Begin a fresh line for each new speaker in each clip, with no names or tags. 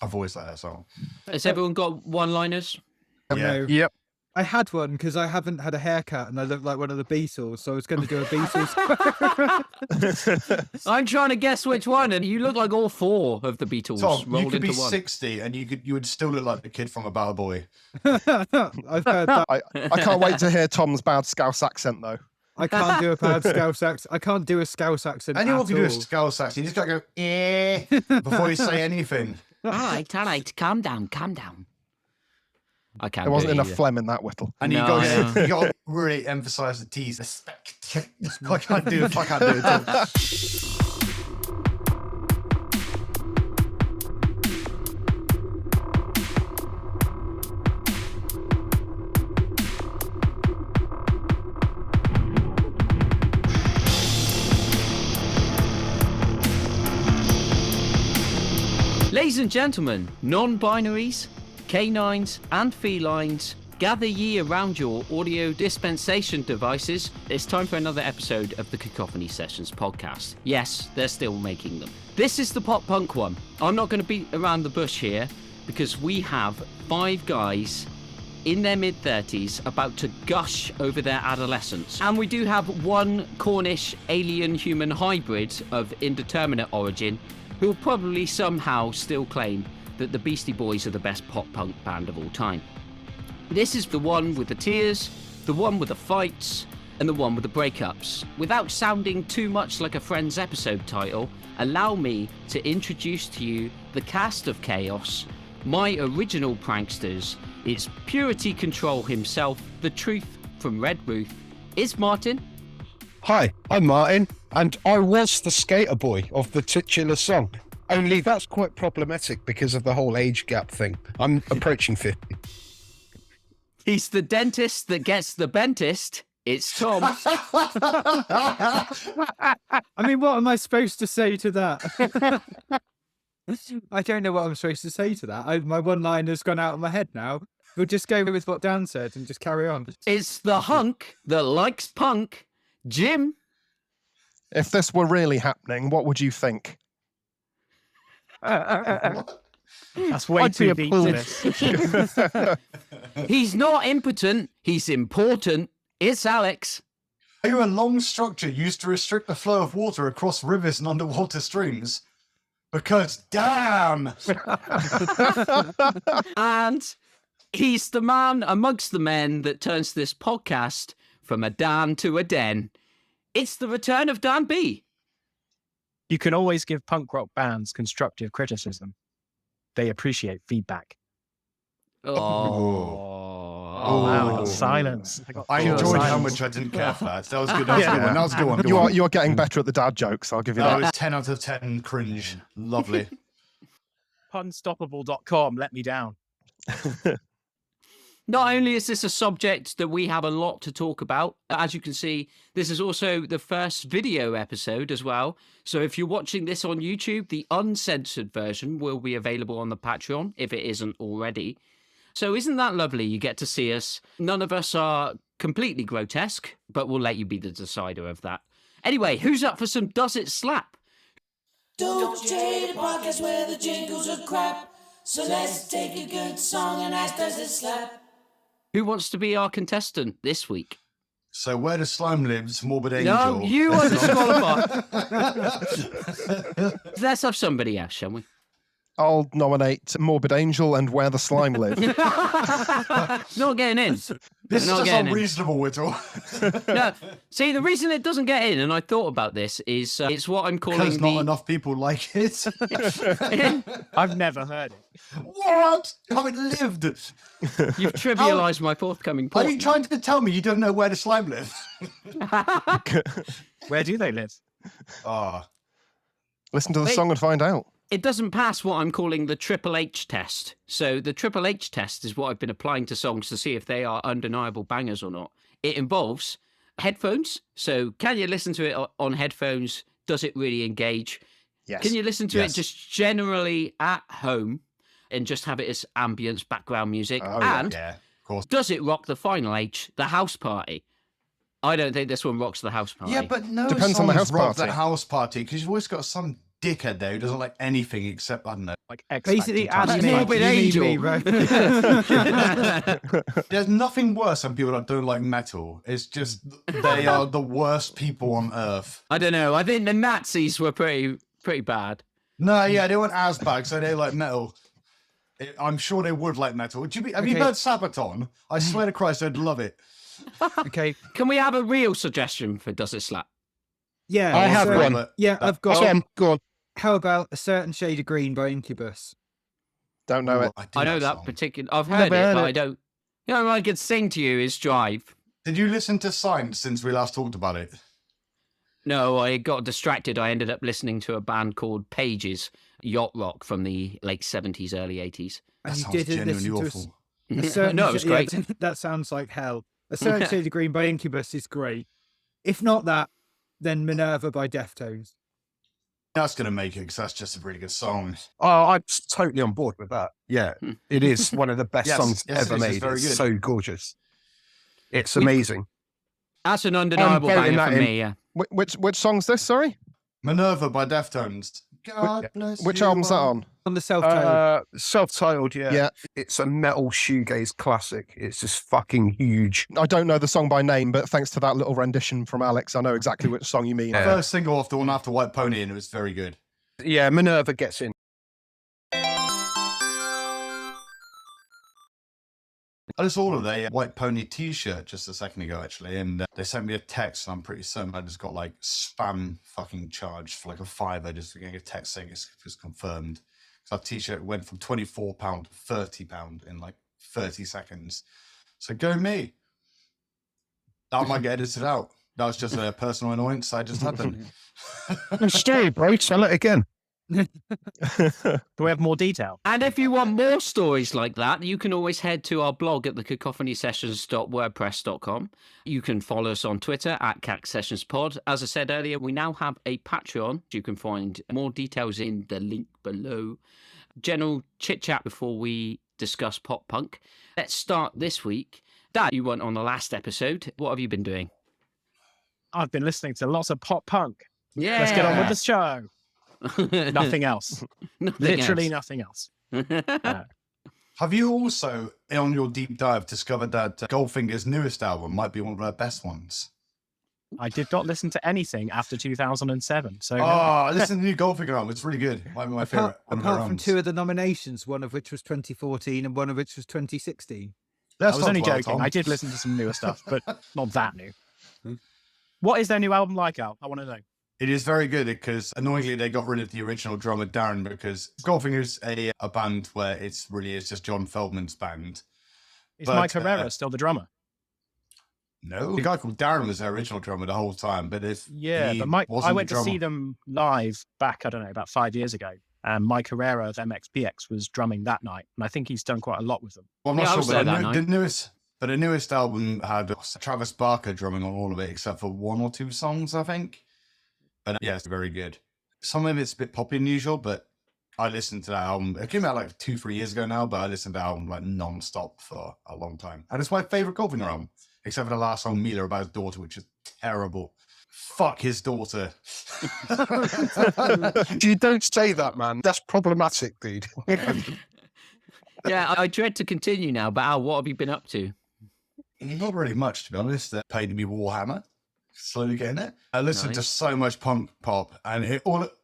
I've always liked that song.
Has everyone got one-liners?
Yeah.
No.
Yep.
I had one because I haven't had a haircut and I look like one of the Beatles, so I was going to do a Beatles.
I'm trying to guess which one, and you look like all four of the Beatles
Tom,
rolled
you could
into
be
one.
60 and you would still look like the kid from A Bad Boy.
I've heard that.
I can't wait to hear Tom's bad Scouse accent, though.
I can't do a bad Scouse accent. I can't do a Scouse accent.
Anyone
at
can do a
all.
Scouse accent. You just got to go, eh, before you say anything.
All right, calm down. I can't.
There wasn't
do it
enough
either.
phlegm in that Whittle.
And
No,
you got to really emphasise the T's. I can't do it. Tom.
Ladies and gentlemen, non-binaries, canines and felines, gather ye around your audio dispensation devices. It's time for another episode of the Cacophony Sessions Podcast. Yes, they're still making them. This is the pop punk one. I'm not going to beat around the bush here because we have 5 guys in their mid-30s about to gush over their adolescence. And we do have one Cornish alien-human hybrid of indeterminate origin who will probably somehow still claim that the Beastie Boys are the best pop punk band of all time. This is the one with the tears, the one with the fights, and the one with the breakups. Without sounding too much like a Friends episode title, allow me to introduce to you the cast of Chaos, my original pranksters. It's Purity Control himself, the truth from Red Ruth. It's Martyn.
Hi, I'm Martyn, and I was the skater boy of the titular song. Only that's quite problematic because of the whole age gap thing. I'm approaching 50.
He's the dentist that gets the bentist. It's Tom.
I mean, what am I supposed to say to that? I don't know what I'm supposed to say to that. My one-liner's gone out of my head now. We'll just go with what Dan said and just carry on.
It's the hunk that likes punk, Jim.
If this were really happening, what would you think?
That's way
I'd be
too deep for this.
He's not impotent, he's important. It's Alex.
Are you a long structure used to restrict the flow of water across rivers and underwater streams? Because damn!
And he's the man amongst the men that turns this podcast from a Dan to a den. It's the return of Dan B.
You can always give punk rock bands constructive criticism. They appreciate feedback.
Oh,
Wow, I got silence.
I
pure
enjoyed how
silence.
much I didn't care for that. That was good. That was a good one. That was a good one. Good one.
You are getting better at the dad jokes, I'll give you
That
that.
was 10 out of 10 cringe. Lovely.
Punstoppable.com let me down.
Not only is this a subject that we have a lot to talk about, as you can see, this is also the first video episode as well. So if you're watching this on YouTube, the uncensored version will be available on the Patreon if it isn't already. So isn't that lovely? You get to see us. None of us are completely grotesque, but we'll let you be the decider of that. Anyway, who's up for some Does It Slap?
Don't trade a podcast where the jingles are crap. So let's take a good song and ask, does it slap?
Who wants to be our contestant this week?
So where the slime lives, Morbid Angel.
No, you are disqualified. Let's have somebody else, shall we?
I'll nominate Morbid Angel and Where the Slime Live.
Not getting in.
This is
Not
just
getting in.
unreasonable, Whittle.
No, see, the reason it doesn't get in, and I thought about this, is it's what I'm calling
Because not enough people like it.
I've never heard it.
What? How it lived?
You've trivialised my forthcoming
Are
point.
you trying to tell me you don't know where the slime lives?
Where do they live?
Ah.
Listen to the
Wait.
song and find out.
It doesn't pass what I'm calling the Triple H test. So the Triple H test is what I've been applying to songs to see if they are undeniable bangers or not. It involves headphones. So can you listen to it on headphones? Does it really engage?
Yes.
Can you listen to
Yes.
it just generally at home and just have it as ambience background music?
Oh,
and
Yeah, of course.
does it rock the final H, the house party? I don't think this one rocks the house party.
Yeah, but no
Depends on the
songs
house
rock
party.
that house party because you've always got some dickhead there who doesn't like anything except, I don't know,
like X
Basically,
Factor
add
type
me.
stuff.
Morbid
You mean
Angel.
me, right?
There's nothing worse than people that don't like metal. It's just they are the worst people on earth.
I don't know. I think the Nazis were pretty bad.
No, yeah, they weren't as bad, so they like metal. I'm sure they would like metal. Have you
Okay.
heard Sabaton? I swear to Christ, I'd love it.
Okay.
Can we have a real suggestion for Does It Slap?
Yeah.
I have
so-
one.
But
Yeah,
that-
I've got.
Go on.
How about A Certain Shade of Green by Incubus?
Don't know it.
I know that
song.
particular. I've heard
Never
it,
heard
but
it.
I don't. You know, what I could sing to you is Drive.
Did you listen to Signs since we last talked about it?
No, I got distracted. I ended up listening to a band called Pages, yacht rock from the late 70s, early 80s.
That
And you
sounds
didn't
genuinely
listen to
awful.
A certain
No, it was
yeah,
great.
that sounds like hell. A Certain Shade of Green by Incubus is great. If not that, then Minerva by Deftones.
That's going to make it because that's just a really good song.
Oh, I'm totally on board with that. Yeah, it is one of the best
Yes,
songs
yes, it
ever
is. It's
made.
very
It's
good.
so gorgeous. It's amazing.
That's an undeniable
voting
banger
that
for
in.
me, yeah.
Which song's this? Sorry,
Minerva by Deftones. God bless
which
you
album's that
all.
on?
On the self-titled.
Self-titled, yeah.
Yeah.
It's a metal shoegaze classic. It's just fucking huge.
I don't know the song by name, but thanks to that little rendition from Alex, I know exactly which song you mean.
Yeah.
First single off the one after White Pony, and it was very good.
Yeah, Minerva gets in.
I just ordered a White Pony t-shirt just a second ago, actually, and they sent me a text, and I'm pretty certain I just got like spam fucking charged for like a $5 just getting a text saying it's confirmed. So that t-shirt went from £24 to £30 in like 30 seconds. So go me. That might get edited out. That was just a personal annoyance. I just happened.
Stay, bro. Sell it again.
Do we have more detail?
And if you want more stories like that, you can always head to our blog at the cacophonysessions.wordpress.com. You can follow us on Twitter at CacSessionsPod. As I said earlier, we now have a Patreon. You can find more details in the link below. General chit-chat before we discuss pop punk. Let's start this week. Dad, you weren't on the last episode. What have you been doing?
I've been listening to lots of pop punk.
Yeah.
Let's get on with the show. Nothing else. Literally nothing else.
Have you also, on your deep dive, discovered that Goldfinger's newest album might be one of their best ones?
I did not listen to anything after 2007. So
Oh, listen to the new Goldfinger album. It's really good. Might be my favorite.
Apart from two of the nominations, one of which was 2014 and one of which was 2016.
I was only joking. I did listen to some newer stuff, but not that new. What is their new album like, Al? I want to know.
It is very good because annoyingly they got rid of the original drummer Darren because Goldfinger's a band where it's just John Feldman's band.
Is
But,
Mike Herrera still the drummer?
No, the guy called Darren was their original drummer the whole time. But if
Yeah,
he
but Mike,
wasn't
I went
the
to see
drummer-
them live back, I don't know, about 5 years ago. And Mike Herrera of MXPX was drumming that night. And I think he's done quite a lot with them.
Well, I'm not
Yeah, I
sure,
was
but
there
the,
that
new-
night.
the newest album had Travis Barker drumming on all of it except for one or two songs, I think. But yeah, it's very good. Some of it's a bit poppy and usual, but I listened to that album. It came out like 2-3 years ago now, but I listened to that album like non-stop for a long time. And it's my favorite Goldfinger album, except for the last song, Mila, about his daughter, which is terrible. Fuck his daughter.
You don't say that, man. That's problematic, dude.
Yeah, I dread to continue now, but Al, what have you been up to?
Not really much, to be honest. Paid me Warhammer. Slowly getting it. I listened to
Nice.
so much punk pop, and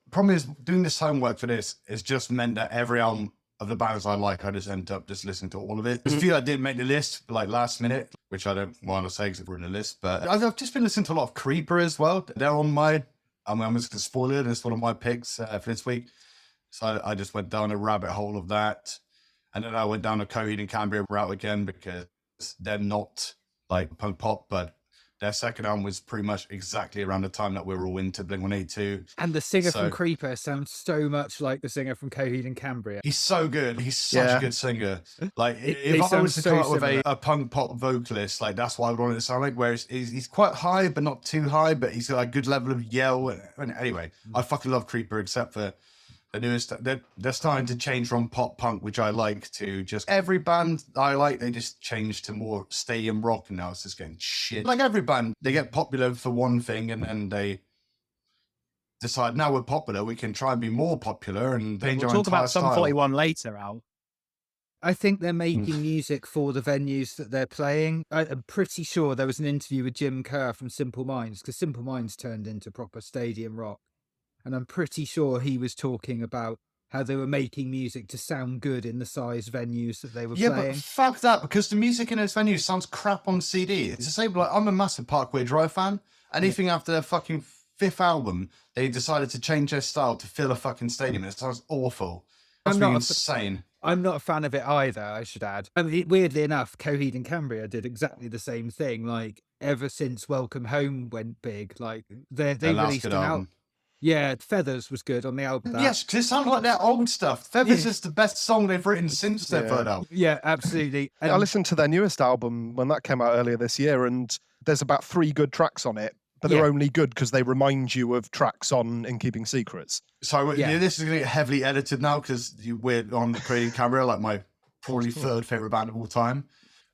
problem is doing this homework for this has just meant that every album of the bands I like, I just end up just listening to all of it. There's a few that didn't make the list, like last minute, which I don't want to say because it's in the list, but I've just been listening to a lot of Creeper as well. They're on my, I'm just going to spoil it. It's one of my picks for this week. So I just went down a rabbit hole of that. And then I went down a Coheed and Cambria route again because they're not like punk pop, but their second album was pretty much exactly around the time that we were all into Blink-182.
And the singer
So-
from Creeper sounds so much like the singer from Coheed and Cambria.
He's so good. He's such
Yeah.
a good singer. Like,
They
if I
sound
was to
so
come up with
similar.
a punk pop vocalist, like that's what I would want it to sound like. Whereas he's quite high, but not too high. But he's got a good level of yell. And anyway, I fucking love Creeper, except for the newest. They're starting to change from pop punk, which I like, to just every band I like. They just change to more stadium rock, and now it's just getting shit. Like every band, they get popular for one thing, and then they decide now we're popular, we can try and be more popular and change
We'll
our
talk
entire
about Sum
style.
41 later, Al.
I think they're making music for the venues that they're playing. I'm pretty sure there was an interview with Jim Kerr from Simple Minds, because Simple Minds turned into proper stadium rock. And I'm pretty sure he was talking about how they were making music to sound good in the size venues that they were
Yeah,
playing.
but fuck that, because the music in those venues sounds crap on CD. It's the same, like, I'm a massive Parkway Drive fan. Anything after their fucking 5th album, they decided to change their style to fill a fucking stadium. It sounds awful. That's
I'm not a-
insane.
I'm not a fan of it either, I should add. I mean, weirdly enough, Coheed and Cambria did exactly the same thing. Like, ever since Welcome Home went big, like, they
Their last
released
good
an
album.
album. Yeah, Feathers was good on the album.
Yes, because it sounds like their old stuff. Feathers is the best song they've written since their third album.
Yeah, absolutely.
I listened to their newest album when that came out earlier this year, and there's about 3 good tracks on it, but they're only good because they remind you of tracks on In Keeping Secrets.
So
Yeah.
this is going to get heavily edited now because we're on the Creating Camera, like my probably 3rd favorite band of all time.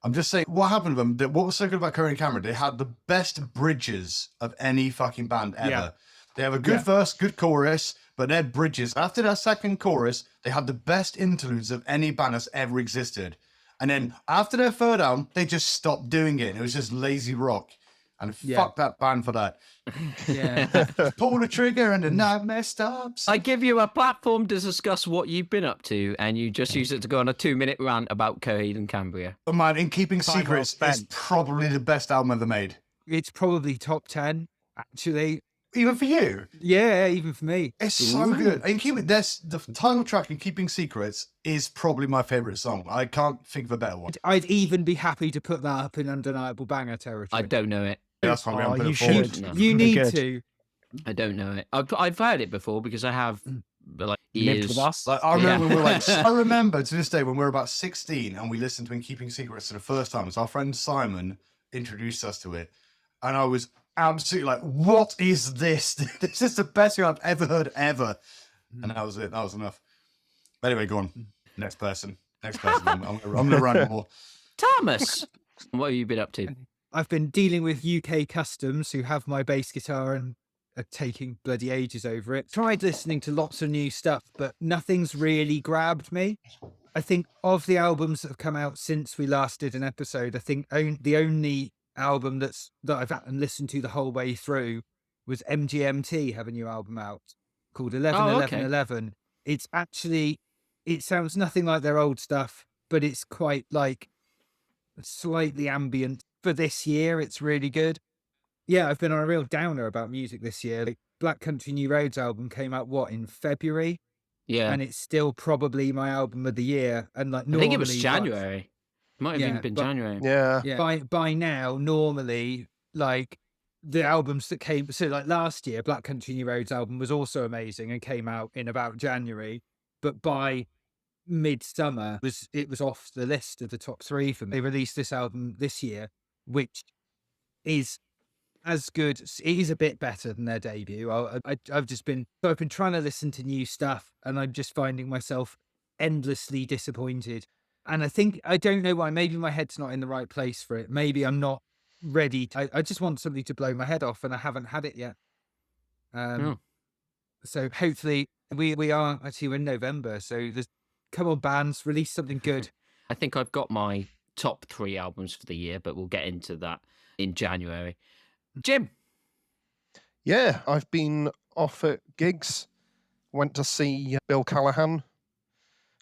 I'm just saying, what happened to them? What was so good about Creating Camera? They had the best bridges of any fucking band ever.
Yeah.
They have a good verse, good chorus, but their bridges, after their second chorus, they had the best interludes of any band that's ever existed. And then after their third album, they just stopped doing it. It was just lazy rock. And fuck that band for that.
Yeah.
Pull the trigger and the nightmare stops.
I give you a platform to discuss what you've been up to, and you just use it to go on a 2-minute rant about Coheed and Cambria.
But man, In Keeping
Time well
Secrets is
spent.
probably the best album ever made.
It's probably top 10, actually.
Even for you.
Yeah, even for me.
It's so good. And the title track in Keeping Secrets is probably my favorite song. I can't think of a better one.
I'd even be happy to put that up in undeniable banger territory.
I don't know it.
That's why I'm putting
you
it forward.
should.
No.
You
Pretty
need
good.
to.
I don't know it. I've heard it before because I have like
Lived
years.
with us.
Like, I remember
Yeah.
when we were like, I remember to this day when we were about 16 and we listened to In Keeping Secrets for the first time. It's our friend Simon introduced us to it. And I was absolutely like, what is this? This is the best thing I've ever heard ever. And that was it. That was enough. But anyway, go on. Next person. I'm going to run more.
Thomas, what have you been up to?
I've been dealing with UK Customs, who have my bass guitar and are taking bloody ages over it. Tried listening to lots of new stuff, but nothing's really grabbed me. I think of the albums that have come out since we last did an episode, I think the only album that I've listened to the whole way through was MGMT have a new album out called 11-11-11. It's actually, it sounds nothing like their old stuff, but it's quite like slightly ambient. For this year, it's really good. Yeah, I've been on a real downer about music this year. Like, Black Country New Roads album came out, in February?
Yeah,
And it's still probably my album of the year. And like,
I think it was
normally,
January. Might have
Yeah,
even been
but-
January.
Yeah.
Yeah. By now, normally, like the albums that came, so like last year, Black Country New Roads album was also amazing and came out in about January. But by midsummer, it was off the list of the top 3 for me. They released this album this year, which is as good. It is a bit better than their debut. I've been trying to listen to new stuff, and I'm just finding myself endlessly disappointed. And I don't know why. Maybe my head's not in the right place for it. Maybe I'm not ready. I just want something to blow my head off, and I haven't had it yet. So hopefully we're in November. So come on, bands, release something good.
I think I've got my top 3 albums for the year, but we'll get into that in January. Jim,
Yeah, I've been off at gigs. Went to see Bill Callahan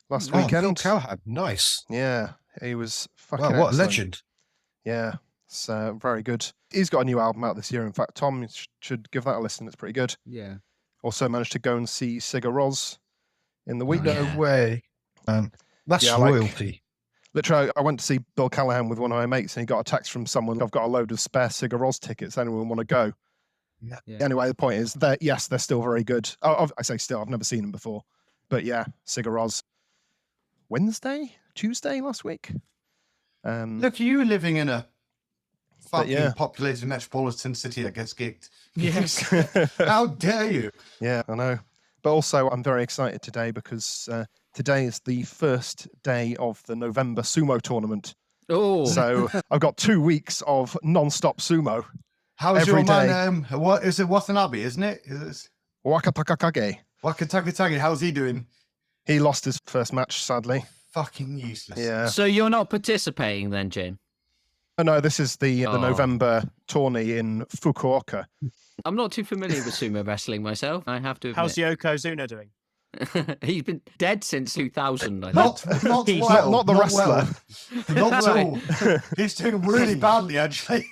last
Oh,
weekend.
Bill Callahan, nice.
Yeah, he was fucking
Wow, what a
excellent.
legend.
Yeah, it's very good. He's got a new album out this year. In fact, Tom should give that a listen. It's pretty good.
Yeah.
Also managed to go and see Sigur Rós in the week.
No way. That's
Yeah, like-
royalty.
Literally, I went to see Bill Callahan with one of my mates, and he got a text from someone. I've got a load of spare Sigur Rós tickets. Anyone want to go?
Yeah.
Anyway, the point is that yes, they're still very good. Oh, I say still. I've never seen them before, but yeah, Sigur Rós. Tuesday last week.
Look, you living in a fucking
yeah.
populated metropolitan city that gets gigged.
Yes.
How dare you?
Yeah, I know. But also, I'm very excited today because today is the first day of the November sumo tournament.
oh,
So I've got 2 weeks of non-stop sumo.
How's
Every
your man? What is it? Watanabe, isn't it?
Wakatakakage.
Wakatakatagi, how's he doing?
He lost his first match, sadly.
Fucking useless.
Yeah.
So you're not participating then, Jane?
Oh, no, this is the November tourney in Fukuoka.
I'm not too familiar with sumo wrestling myself, I have to admit.
How's Yokozuna doing?
He's been dead since 2000, I think.
Not
He's
well.
not the wrestler.
Well. Not at all. He's doing really badly, actually.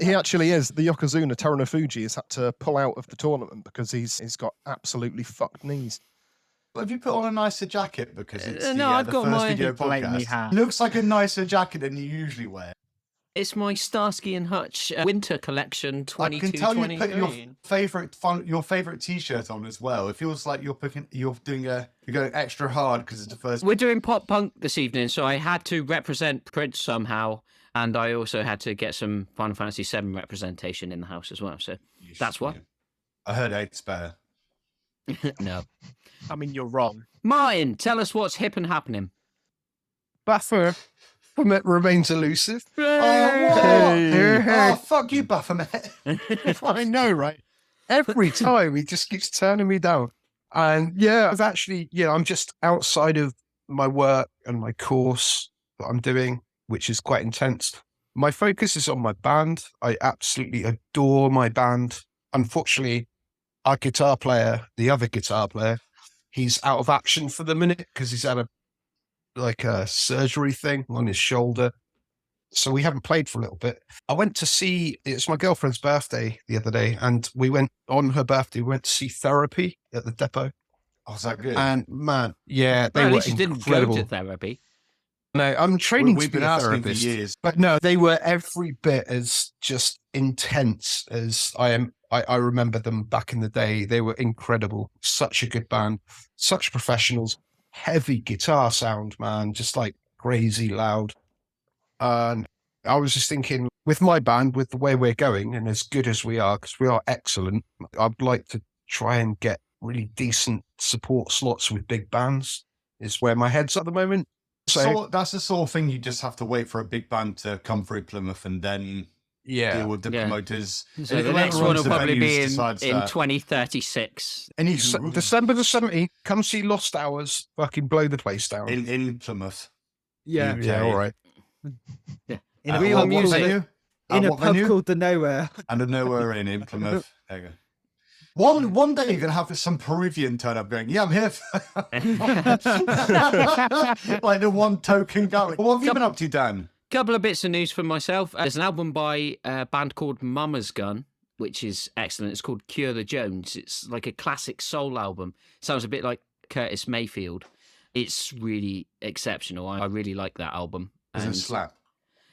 He actually is. The Yokozuna, Terunofuji, has had to pull out of the tournament because he's got absolutely fucked knees.
Have you put on a nicer jacket? Because it's
No, I've
the
got
first
my-
video
Blatantly
podcast.
hat.
Looks like a nicer jacket than you usually wear.
It's my Starsky and Hutch winter collection
I can tell you put your
22-23.
favorite T-shirt on as well. It feels like you're going extra hard because it's the first.
We're doing pop punk this evening, so I had to represent Prince somehow, and I also had to get some Final Fantasy VII representation in the house as well. So that's what.
I heard 8's better.
No,
I mean, you're wrong.
Martyn, tell us what's hip and happening.
Buffer remains elusive.
Oh, fuck you, Baphomet.
I know, right? Every time he just keeps turning me down. And yeah, I've actually, I'm just outside of my work and my course that I'm doing, which is quite intense. My focus is on my band. I absolutely adore my band. Unfortunately, our guitar player, the other guitar player, he's out of action for the minute because he's had a surgery thing on his shoulder. So we haven't played for a little bit. I went to see, it's my girlfriend's birthday the other day, and we went on her birthday, we went to see Therapy at the depot.
Oh, is that good?
And man, yeah, they
Well, at
were
least you didn't go
incredible.
to therapy.
No, I'm training
We've
to be
been
a
asking for
therapist.
years.
But no, they were every bit as just intense as I am. I remember them back in the day. They were incredible. Such a good band, such professionals, heavy guitar sound, man, just like crazy loud. And I was just thinking, with my band, with the way we're going and as good as we are, because we are excellent, I'd like to try and get really decent support slots with big bands, is where my head's at the moment. So
That's the sort of thing you just have to wait for a big band to come through Plymouth and then deal with the promoters.
So the next one will probably be in 2036.
December the 17th, come see Lost Hours, fucking blow the place down.
In Plymouth.
Yeah.
Yeah, all right.
Yeah.
In a
Real
pub,
music.
venue?
in a
what
pub
venue?
called the Nowhere.
And a Nowhere in Plymouth. There you go. One day you're going to have some Peruvian turn up going, yeah, I'm here. Like the one token going. What have you been up to, Dan?
Couple of bits of news for myself. There's an album by a band called Mama's Gun, which is excellent. It's called Cure the Jones. It's like a classic soul album. Sounds a bit like Curtis Mayfield. It's really exceptional. I really like that album.
Does it slap?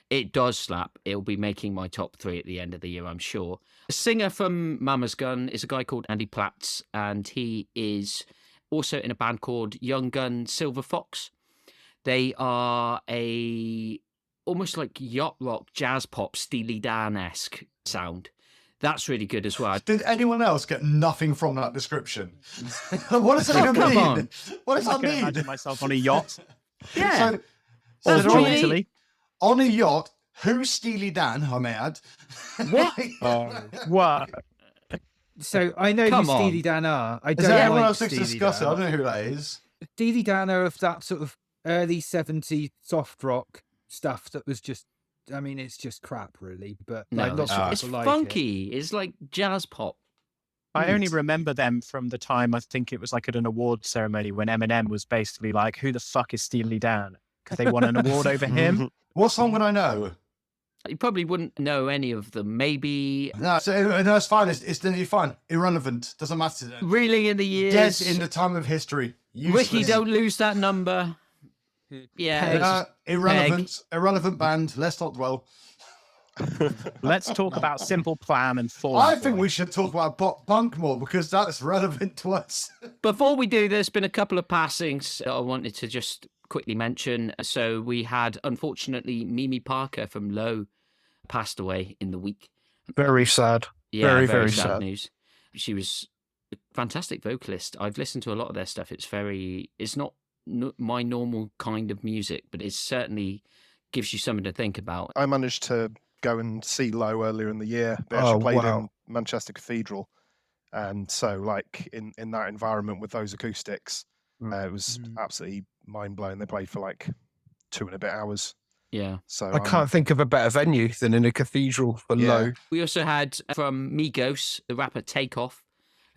It does slap. It'll be making my top 3 at the end of the year, I'm sure. The singer from Mama's Gun is a guy called Andy Platts, and he is also in a band called Young Gun Silver Fox. They are almost like yacht rock, jazz pop, Steely Dan-esque sound. That's really good as well.
Did anyone else get nothing from that description? What does that even
come
mean?
on.
What does
I
that
can
mean?
imagine myself on a yacht.
Yeah.
So
That's
they're
really-
Italy.
on a yacht. Who's Steely Dan, I may add?
What?
What?
So I know
Come
who
on.
Steely Dan are. I
Is
don't
there anyone
like
else to
Steely
discuss it? I
Dan.
don't know who that is.
Steely Dan are of that sort of early 70s soft rock stuff that was just, I mean, it's just crap, really. But
No,
like, lots
it's-
of
it's
people like
funky. It's like jazz pop.
I only remember them from the time, I think it was like at an award ceremony when Eminem was basically like, who the fuck is Steely Dan? Because they won an award over him.
What song would I know?
You probably wouldn't know any of them. Maybe
No, it's fine. It's fine. Irrelevant. Doesn't matter. Then.
Reeling in the Years.
Dead in the time of history.
Ricky,
Useless.
don't lose that number. Yeah.
Irrelevant band. Let's not dwell.
Let's talk about Simple Plan and Fall.
I think we should talk about pop punk more because that's relevant to us.
Before we do, there's been a couple of passings that I wanted to just quickly mention. So we had, unfortunately, Mimi Parker from Low passed away in the week.
Very sad.
Yeah,
Very,
very,
very
sad
sad.
news. She was a fantastic vocalist. I've listened to a lot of their stuff. It's not my normal kind of music, but it certainly gives you something to think about.
I managed to go and see Low earlier in the year. They actually played in Manchester Cathedral, And so, like in that environment with those acoustics, it was
Mm.
absolutely mind blowing. They played for like 2 and a bit hours.
Yeah.
So
I can't think of a better venue than in a cathedral for
Yeah.
low.
We also had from Migos, the rapper Takeoff,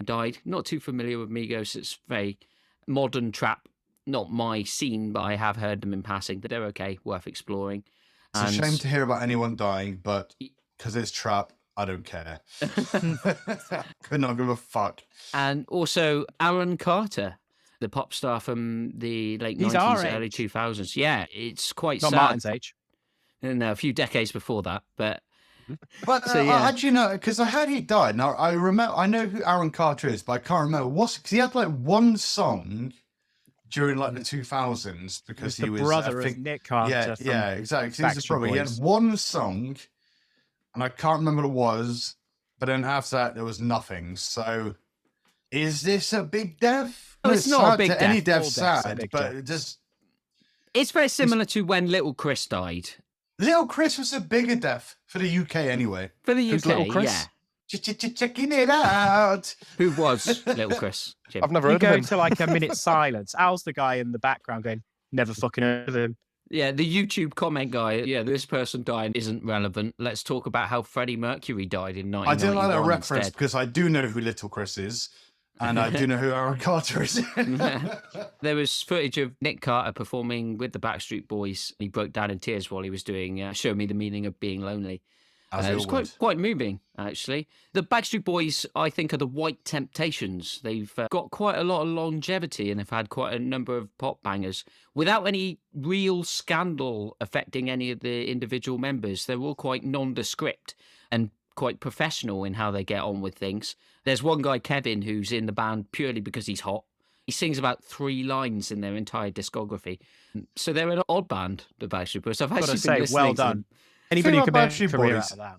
died. Not too familiar with Migos. It's very modern trap. Not my scene, but I have heard them in passing. But they're okay, worth exploring.
It's a shame to hear about anyone dying, but because it's trap, I don't care. Could not give a fuck.
And also Aaron Carter, the pop star from the late
He's
90s,
our
early
age.
2000s. Yeah, it's quite
Not
sad.
Martin's age.
No, a few decades before that, but
But
So, yeah.
how do you know? Because I heard he died. Now I know who Aaron Carter is, but I can't remember because he had like one song during like the 2000s because
He
he
was
was
the brother
I think,
of Nick Carter.
yeah,
from
yeah, exactly. 'Cause he's his
Backstreet
brother. He had
Boys.
one song, and I can't remember what it was. But then after that, there was nothing. So, is this a big death?
No, it's not a
sad
big
to Any
death.
death's
All deaths are
sad,
big
but
death.
it just
it's very similar to when Little Chris died.
Little Chris was a bigger death for the UK anyway.
For the
Who's
UK,
Little Chris?
yeah.
Checking it out.
Who was Little Chris? Jim?
I've never
You
heard
go
of him.
to like a minute's silence. Al's the guy in the background going, never fucking heard of him.
Yeah, the YouTube comment guy. Yeah, this person dying isn't relevant. Let's talk about how Freddie Mercury died in 1991
I didn't like that reference
instead.
because I do know who Little Chris is, and I do know who Aaron Carter is.
There was footage of Nick Carter performing with the Backstreet Boys. He broke down in tears while he was doing Show Me the Meaning of Being Lonely.
As
It
it
was
would.
quite moving, actually. The Backstreet Boys, I think, are the White Temptations. They've got quite a lot of longevity and have had quite a number of pop bangers without any real scandal affecting any of the individual members. They're all quite nondescript and quite professional in how they get on with things. There's one guy, Kevin, who's in the band purely because he's hot. He sings about 3 lines in their entire discography. So they're an odd band, the Backstreet Boys. I've
Gotta
actually
say,
been listening
well
to them.
done. Anybody
Thing
who
about
can make a
Backstreet
career
Boys
out of that.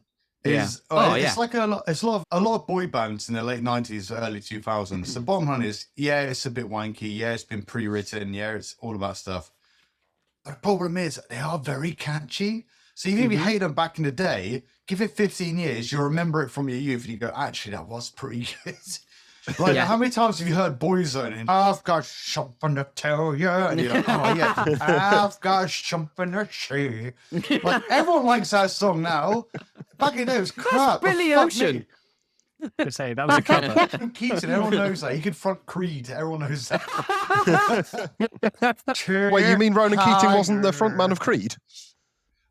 Is
Yeah.
it's like a lot of boy bands in the late 90s, early 2000s. The bottom line is, yeah, it's a bit wanky. Yeah, it's been pre-written. Yeah, it's all about stuff. The problem is they are very catchy. So even if you hate them back in the day, give it 15 years, you'll remember it from your youth, and you go, actually, that was pretty good. Like,
Yeah.
how many times have you heard Boyzone? And I've got something to tell you. And you're like, oh, yeah, I've got something to say. Like, everyone likes that song now. Back in the day, it was crap. but
Billy
fuck
Ocean.
me.
To say that was a cover.
Keaton, everyone knows that. He could front Creed. Everyone knows that.
Wait, you mean Ronan Keating wasn't the front man of Creed?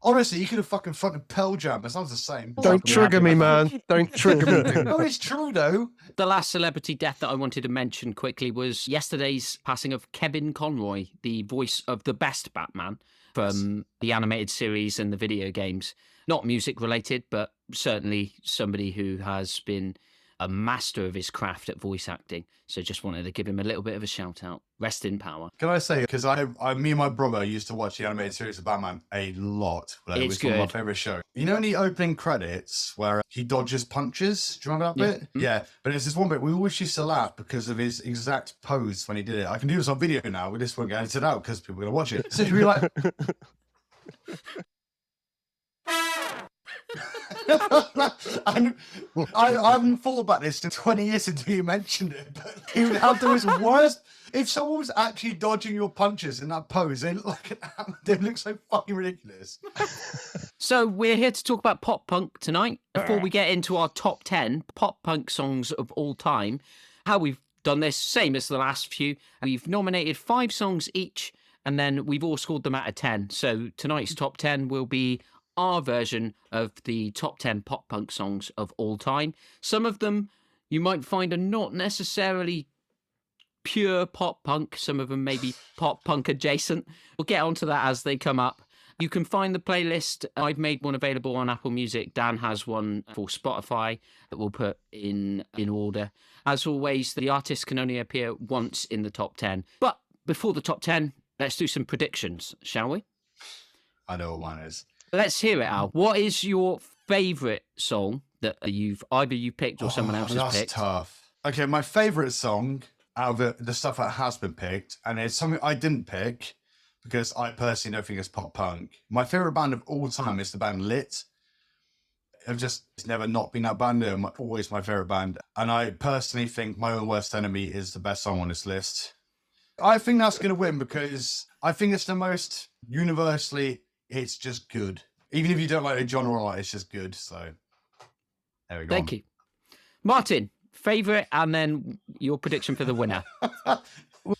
Honestly, he could have fucking fronted Pearl Jam. It sounds the same.
Don't trigger me, man. Don't trigger me.
No, it's true, though.
The last celebrity death that I wanted to mention quickly was yesterday's passing of Kevin Conroy, the voice of the best Batman from the animated series and the video games. Not music related, but certainly somebody who has been a master of his craft at voice acting. So just wanted to give him a little bit of a shout out. Rest in power.
Can I say, because me and my brother used to watch the animated series of Batman a lot. Like, it
It's
was one of my
good.
favorite shows. You know, in the opening credits where he dodges punches? Do you remember that bit? Yeah. But there's this one bit we always used to laugh because of his exact pose when he did it. I can do this on video now. We just won't get edited out because people are going to watch it. So he'd be like... I haven't thought about this in 20 years until you mentioned it, but he would have those worst. If someone was actually dodging your punches in that pose, they look like they look so fucking ridiculous.
So we're here to talk about pop punk tonight. Before we get into our top 10 pop punk songs of all time, how we've done this, same as the last few. We've nominated 5 songs each, and then we've all scored them out of 10. So tonight's top 10 will be our version of the top 10 pop punk songs of all time. Some of them you might find are not necessarily pure pop punk. Some of them may be pop punk adjacent. We'll get onto that as they come up. You can find the playlist. I've made one available on Apple Music. Dan has one for Spotify that we'll put in order. As always, the artist can only appear once in the top 10. But before the top 10, let's do some predictions, shall we?
I know what mine is.
Let's hear it, Al. What is your favourite song that you've picked or someone else has
That's
picked?
tough. Okay, my favourite song out of the stuff that has been picked, and it's something I didn't pick because I personally don't think it's pop punk. My favourite band of all time is the band Lit. have just never not been that band. They're always my favorite band. And I personally think My Own Worst Enemy is the best song on this list. I think that's going to win because I think it's the most universally, it's just good. Even if you don't like the genre, like, it's just good. So there we go.
Thank you. Martyn, favourite and then your prediction for the winner.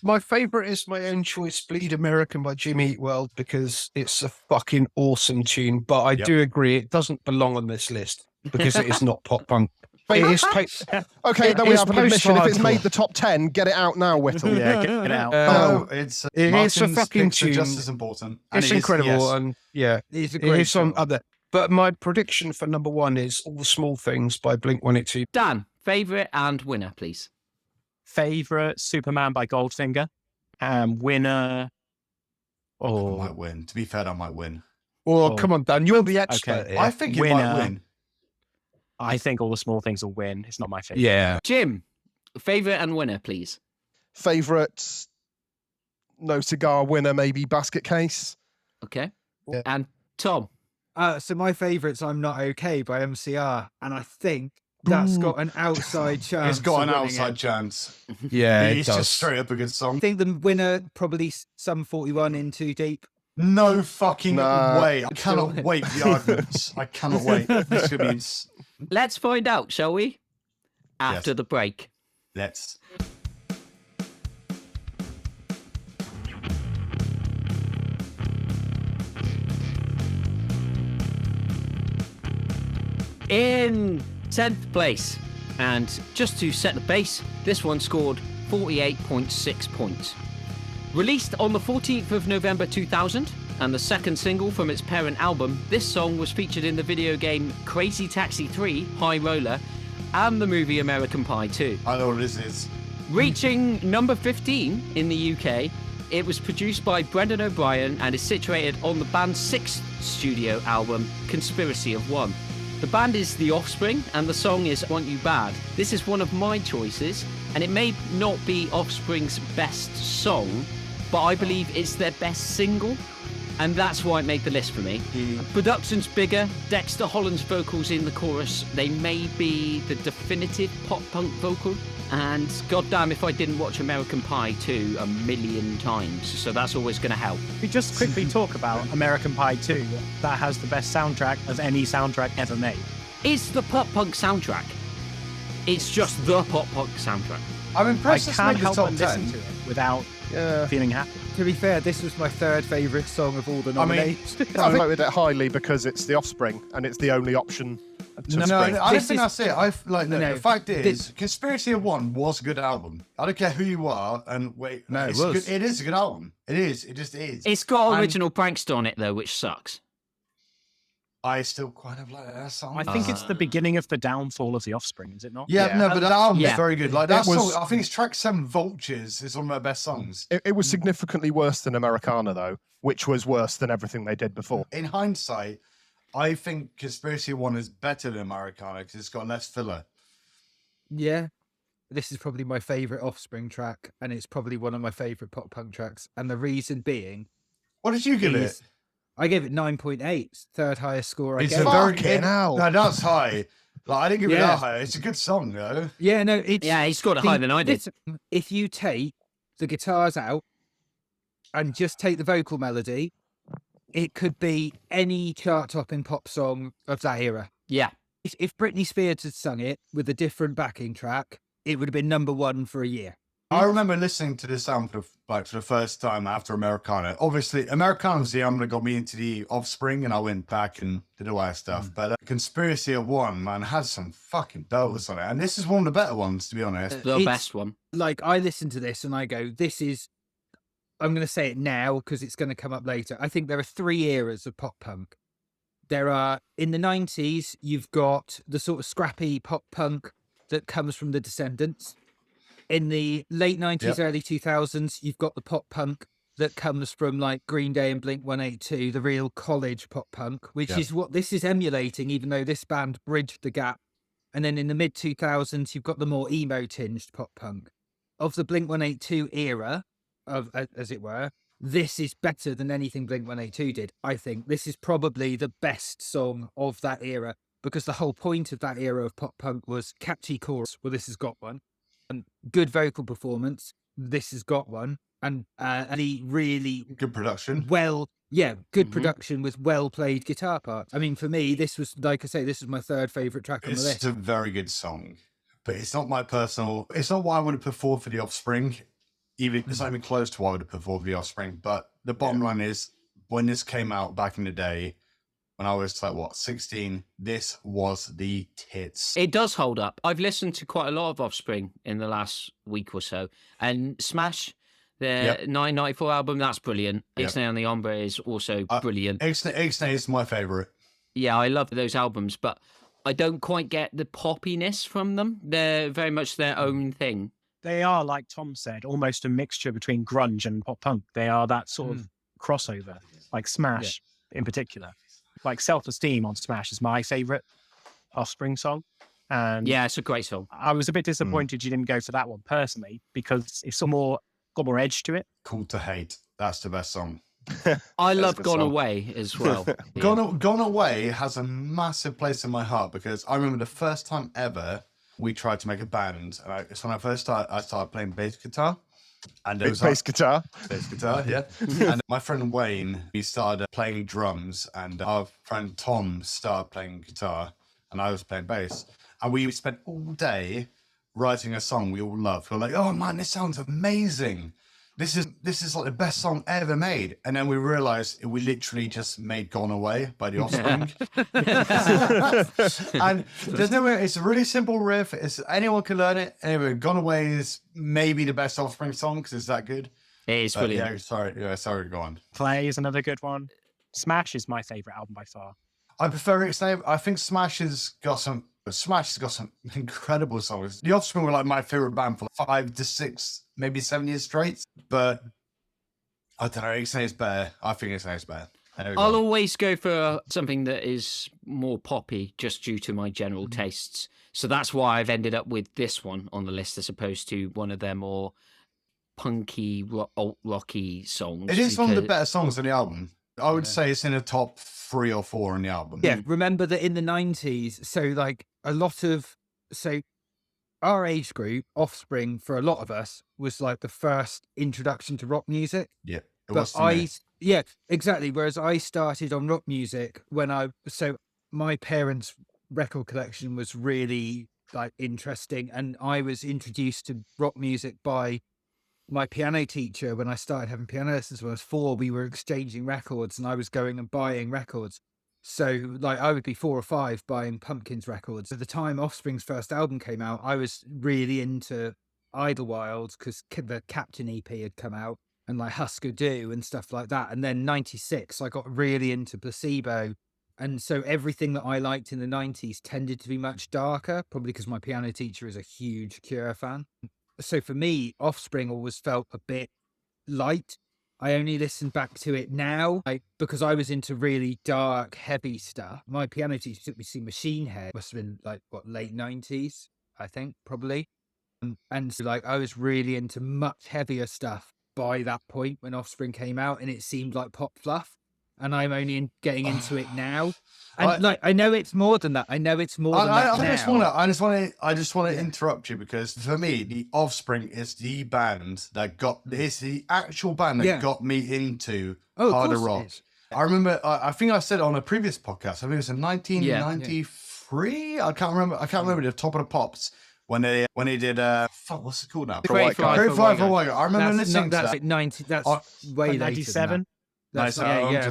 My favourite is my own choice, Bleed American by Jimmy Eat World, because it's a fucking awesome tune. But I do agree it doesn't belong on this list because it is not pop punk. It is
Okay, then we have an admission. If it's made the top 10, get it out now, Whittle.
Yeah, get it out.
It's
it's a
Martyn's
fucking
picks are
tune.
just as important. And
It's
it is-
incredible,
yes.
and yeah,
It's a
it
great
is on
song.
other. But my prediction for number one is All the Small Things by Blink-182.
Dan, favourite and winner, please.
Favourite, Superman by Goldfinger. Winner.
I
Oh,
might win. To be fair, I might win.
Well,
Oh.
come on, Dan, you're the expert
Okay.
here.
I think you
Winner.
might win.
I think All the Small Things will win. It's not my favourite.
Yeah.
Jim, favourite and winner, please.
Favourite No Cigar winner, maybe Basket Case.
Okay.
Yeah.
And Tom.
So my favourite's I'm Not Okay by MCR. And I think that's got an outside chance.
It's got an
of winning
outside
it.
chance.
Yeah,
It's just straight up a good
I
song.
think the winner probably Sum 41 in Too Deep.
No fucking
Nah.
way. I cannot wait for the arguments. I cannot wait. This could be...
Let's find out, shall we? After the break.
Let's...
In 10th place, and just to set the base, this one scored 48.6 points. Released on the 14th of November 2000, and the second single from its parent album, this song was featured in the video game Crazy Taxi 3 High Roller and the movie American Pie 2.
I know what this is.
Reaching number 15 in the UK, it was produced by Brendan O'Brien and is situated on the band's sixth studio album, Conspiracy of One. The band is The Offspring, and the song is Want You Bad. This is one of my choices, and it may not be Offspring's best song, but I believe it's their best single, and that's why it made the list for me. Production's bigger, Dexter Holland's vocals in the chorus, they may be the definitive pop-punk vocal, and goddamn if I didn't watch American Pie 2 a million times, so that's always going to help.
We just quickly talk about American Pie 2. That has the best soundtrack of any soundtrack ever made.
It's the pop-punk soundtrack. It's just the pop-punk soundtrack.
I'm
I
impressed this
can't
made the
help
top
but
10.
listen to it without
Yeah.
feeling happy.
To be fair, this was my third favourite song of all the
I mean,
nominations.
I voted it highly because it's The Offspring and it's the only option. To
No,
spring.
I don't
This
think
is-
that's it.
No,
The fact is,
this-
Conspiracy of One was a good album. I don't care who you are, and wait,
No, it
it's
was.
Good, it is a good album. It is. It just is.
It's got
And
original Prankster on it, though, which sucks.
I still kind of like that song.
I think it's the beginning of the downfall of the Offspring, is it not?
Yeah, no, but that album
Yeah.
is very good. Like that
It was-
song, I think it's track 7, Vultures, is one of my best songs.
It was significantly worse than Americana, though, which was worse than everything they did before.
In hindsight, I think Conspiracy of One is better than Americana because it's got less filler.
Yeah. This is probably my favourite Offspring track, and it's probably one of my favourite pop punk tracks. And the reason being,
What did you give it?
is I gave it 9.8, third highest score I
It's
gave.
a very
Fucking hell.
No, that's high. Like I didn't give it
Yeah.
that high. It's a good song though.
Yeah, no, it's
Yeah, he scored it
the-
higher than I did.
listen, if you take the guitars out and just take the vocal melody, it could be any chart-topping pop song of that era.
Yeah.
If Britney Spears had sung it with a different backing track, it would have been number one for a year.
I remember listening to this album for the first time after Americana. Obviously, Americana was the album that got me into the Offspring, and I went back and did all that stuff. But Conspiracy of One, man, has some fucking belters on it, and this is one of the better ones, to be honest.
The
It's-
best one.
Like, I listen to this and I go, this is, I'm going to say it now because it's going to come up later. I think there are 3 eras of pop punk. There are, in the 90s, you've got the sort of scrappy pop punk that comes from the Descendants. In the late 90s, early 2000s, you've got the pop punk that comes from like Green Day and Blink-182, the real college pop punk, which
Yeah.
is what this is emulating, even though this band bridged the gap. And then in the mid 2000s, you've got the more emo tinged pop punk. Of the Blink-182 era, as it were, this is better than anything Blink-182 did, I think. This is probably the best song of that era. because the whole point of that era of pop punk was catchy chorus. Well, this has got one. And good vocal performance. This has got one. And the really
Good production.
good production with well played guitar parts. I mean, for me, this was, like I say, this is my third favourite track on the list.
It's a very good song, but it's not my personal. It's not what I would have put forward for the Offspring. Even it's not even close to what I would have put forward for the Offspring. But the bottom line is, when this came out back in the day, when I was like 16, this was the tits.
It does hold up. I've listened to quite a lot of Offspring in the last week or so, and Smash, their 1994 album, that's brilliant. Ixnay on the Ombre is also brilliant.
Ixnay is my favourite.
Yeah, I love those albums, but I don't quite get the poppiness from them. They're very much their own thing.
They are, like Tom said, almost a mixture between grunge and pop punk. They are that sort of crossover, like Smash in particular. Like Self-Esteem on Smash is my favourite Offspring song. And
yeah, it's a great song.
I was a bit disappointed you didn't go for that one personally, because it's got more edge to it.
Cool to Hate. That's the best song.
I love Gone Away as well.
Gone Away has a massive place in my heart because I remember the first time ever we tried to make a band. And it's when I first started, I started playing bass guitar. And it was
Bass guitar.
Bass guitar, yeah. And my friend Wayne, he started playing drums, and our friend Tom started playing guitar, and I was playing bass. And we spent all day writing a song we all loved. We were like, oh man, this sounds amazing. This is like the best song ever made. And then we realized we literally just made Gone Away by the Offspring. And there's no way, it's a really simple riff. Anyone can learn it. Anyway, Gone Away is maybe the best Offspring song because it's that good.
It is brilliant.
Yeah, sorry, go on.
Play is another good one. Smash is my favourite album by far.
I prefer it. I think Smash has got some incredible songs. The Offspring were like my favorite band for like 5 to 6, maybe 7 years straight. But I don't know. Ixnay is better. I think Ixnay is better.
I'll always go for something that is more poppy, just due to my general tastes. So that's why I've ended up with this one on the list as opposed to one of their more punky, alt-rocky songs.
It is one of the better songs on the album. I would say it's in the top 3 or 4 on the album.
Yeah, remember that in the 90s, so like our age group, Offspring, for a lot of us, was like the first introduction to rock music.
Yeah, it
was to me. Yeah, exactly. Whereas I started on rock music so my parents' record collection was really like interesting, and I was introduced to rock music by my piano teacher. When I started having piano lessons when I was 4, we were exchanging records and I was going and buying records. So like I would be 4 or 5 buying Pumpkins records. At the time Offspring's first album came out, I was really into Idlewild because the Captain EP had come out, and like Husker Du and stuff like that. And then 96, I got really into Placebo. And so everything that I liked in the 90s tended to be much darker, probably because my piano teacher is a huge Cure fan. So for me, Offspring always felt a bit light. I only listen back to it now because I was into really dark, heavy stuff. My piano teacher took me to see Machine Head. Must have been like, late 90s, I think, probably. And so like I was really into much heavier stuff by that point when Offspring came out, and it seemed like pop fluff. And I'm only getting into it now. And I know it's more than that. I know it's more than that now.
I just want to interrupt you because for me, the Offspring is the band that it's the actual band that got me into harder rock. I remember, I think I said it on a previous podcast. I think it was in 1993. I can't remember the Top of the Pops. When they did what's it called now?
Great Fly
for White Guy. I remember listening to that.
That's like 90. That's way later.
97.
That's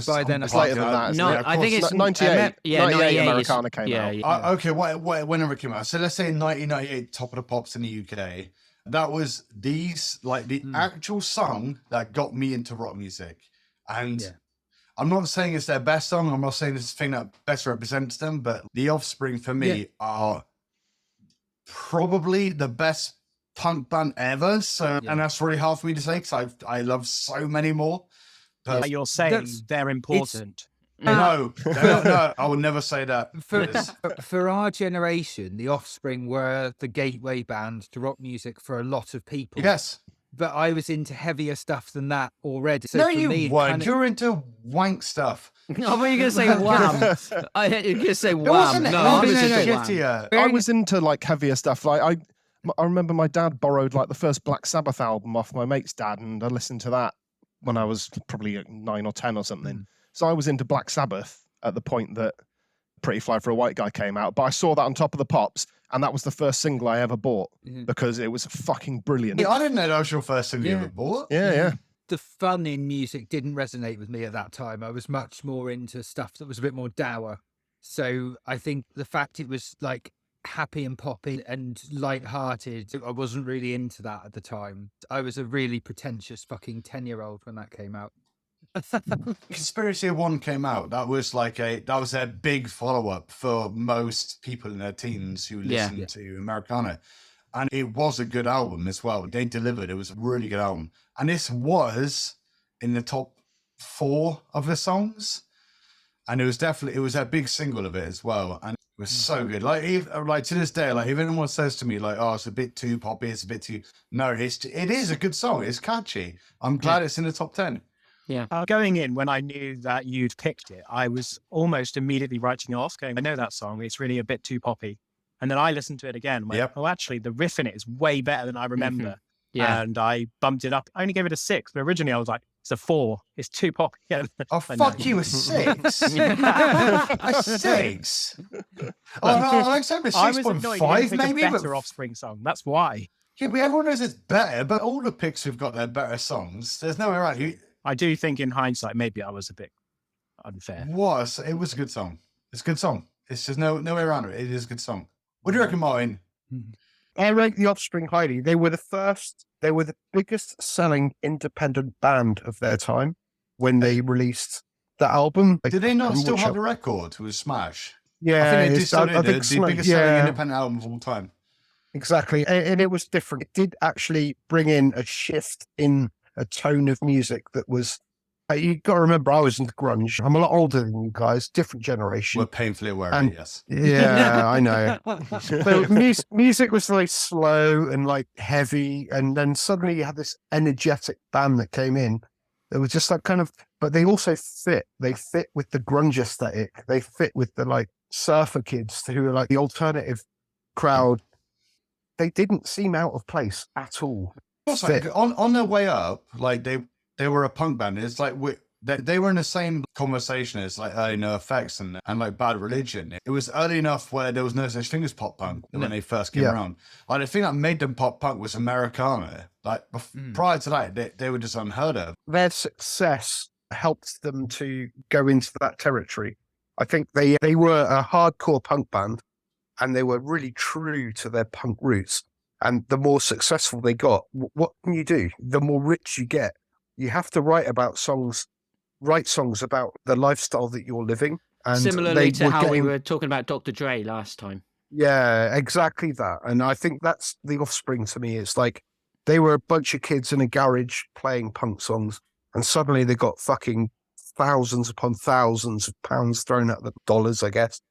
by then.
It's later than that.
No, I think it's
98. 98 Americana came out.
Yeah.
Okay, whenever it came out. So let's say 1998, Top of the Pops in the UK. That was the actual song that got me into rock music. And I'm not saying it's their best song. I'm not saying it's the thing that best represents them. But the Offspring for me are probably the best punk band ever. So, and that's really hard for me to say because I love so many more.
But you're saying they're important.
No, I would never say that.
For our generation, the Offspring were the gateway band to rock music for a lot of people.
Yes.
but I was into heavier stuff than that already. So
no,
for
you
me, it
weren't.
kind of-
You're into wank stuff.
I thought you were going to say wham. I thought you were going to say
It
wham.
wasn't
No,
it?
I was
no,
into
no.
wham.
Shittier.
I was into like heavier stuff. Like I remember my dad borrowed like the first Black Sabbath album off my mate's dad, and I listened to that when I was probably 9 or 10 or something. So I was into Black Sabbath at the point that Pretty Fly for a White Guy came out. But I saw that on Top of the Pops, and that was the first single I ever bought because it was fucking brilliant.
Yeah, I didn't know that was your first single you ever bought.
Yeah.
The fun in music didn't resonate with me at that time. I was much more into stuff that was a bit more dour. So I think the fact it was like happy and poppy and light-hearted, I wasn't really into that at the time. I was a really pretentious fucking 10-year-old when that came out.
Conspiracy of One came out. That was their big follow-up for most people in their teens who listened to Americana. And it was a good album as well. They delivered. It was a really good album. And this was in the top 4 of the songs. And it was a big single of it as well. And it was so good. Like to this day, like if anyone says to me like, oh, it's a bit too poppy, it's a bit too, no, it is a good song. It's catchy. I'm glad it's in the top 10.
Yeah.
Going in, when I knew that you'd picked it, I was almost immediately writing off, going, I know that song. It's really a bit too poppy. And then I listened to it again. And went, oh, actually, the riff in it is way better than I remember.
Yeah.
And I bumped it up. I only gave it a 6, but originally I was like, it's a 4. It's too poppy. Yeah.
Oh, fuck you, a 6. A 6. Oh, no, I accept a
I was annoyed.
6.5 maybe.
A better Offspring song. That's why.
Yeah, but everyone knows it's better, but all the picks who've got their better songs, there's no way around.
I do think in hindsight, maybe I was a bit unfair.
It was a good song. It's a good song. It's just no way around it. It is a good song. What do you reckon, Martyn?
I rate the Offspring highly. They were the biggest selling independent band of their time when they released the album.
Did they not still have the record with Smash?
Yeah,
I think they did still
I think
the biggest selling independent album of all time.
Exactly. And it was different. It did actually bring in a shift in a tone of music that was, you got to remember, I was into grunge. I'm a lot older than you guys, different generation.
We're painfully aware of it, yes.
Yeah, I know. So music was like slow and like heavy. And then suddenly you had this energetic band that came in. It was just like kind of, but they also fit. They fit with the grunge aesthetic. They fit with the like surfer kids who are like the alternative crowd. They didn't seem out of place at all.
Also, on their way up, like they were a punk band. It's like they were in the same conversation as like early No Effects and like Bad Religion. It was early enough where there was no such thing as pop punk when they first came around. Like the thing that made them pop punk was Americana. Like prior to that, they were just unheard of.
Their success helped them to go into that territory. I think they were a hardcore punk band, and they were really true to their punk roots. And the more successful they got, what can you do? The more rich you get. You have to write songs about the lifestyle that you're living. And
similarly to how we were talking about Dr. Dre last time.
Yeah, exactly that. And I think that's the Offspring to me. It's like they were a bunch of kids in a garage playing punk songs, and suddenly they got fucking thousands upon thousands of pounds thrown at them, dollars, I guess,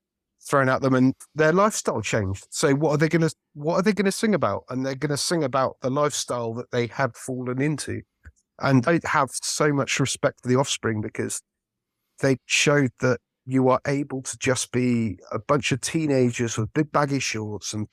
thrown at them, and their lifestyle changed. So what are they going to sing about? And they're going to sing about the lifestyle that they had fallen into. And I have so much respect for the Offspring because they showed that you are able to just be a bunch of teenagers with big baggy shorts and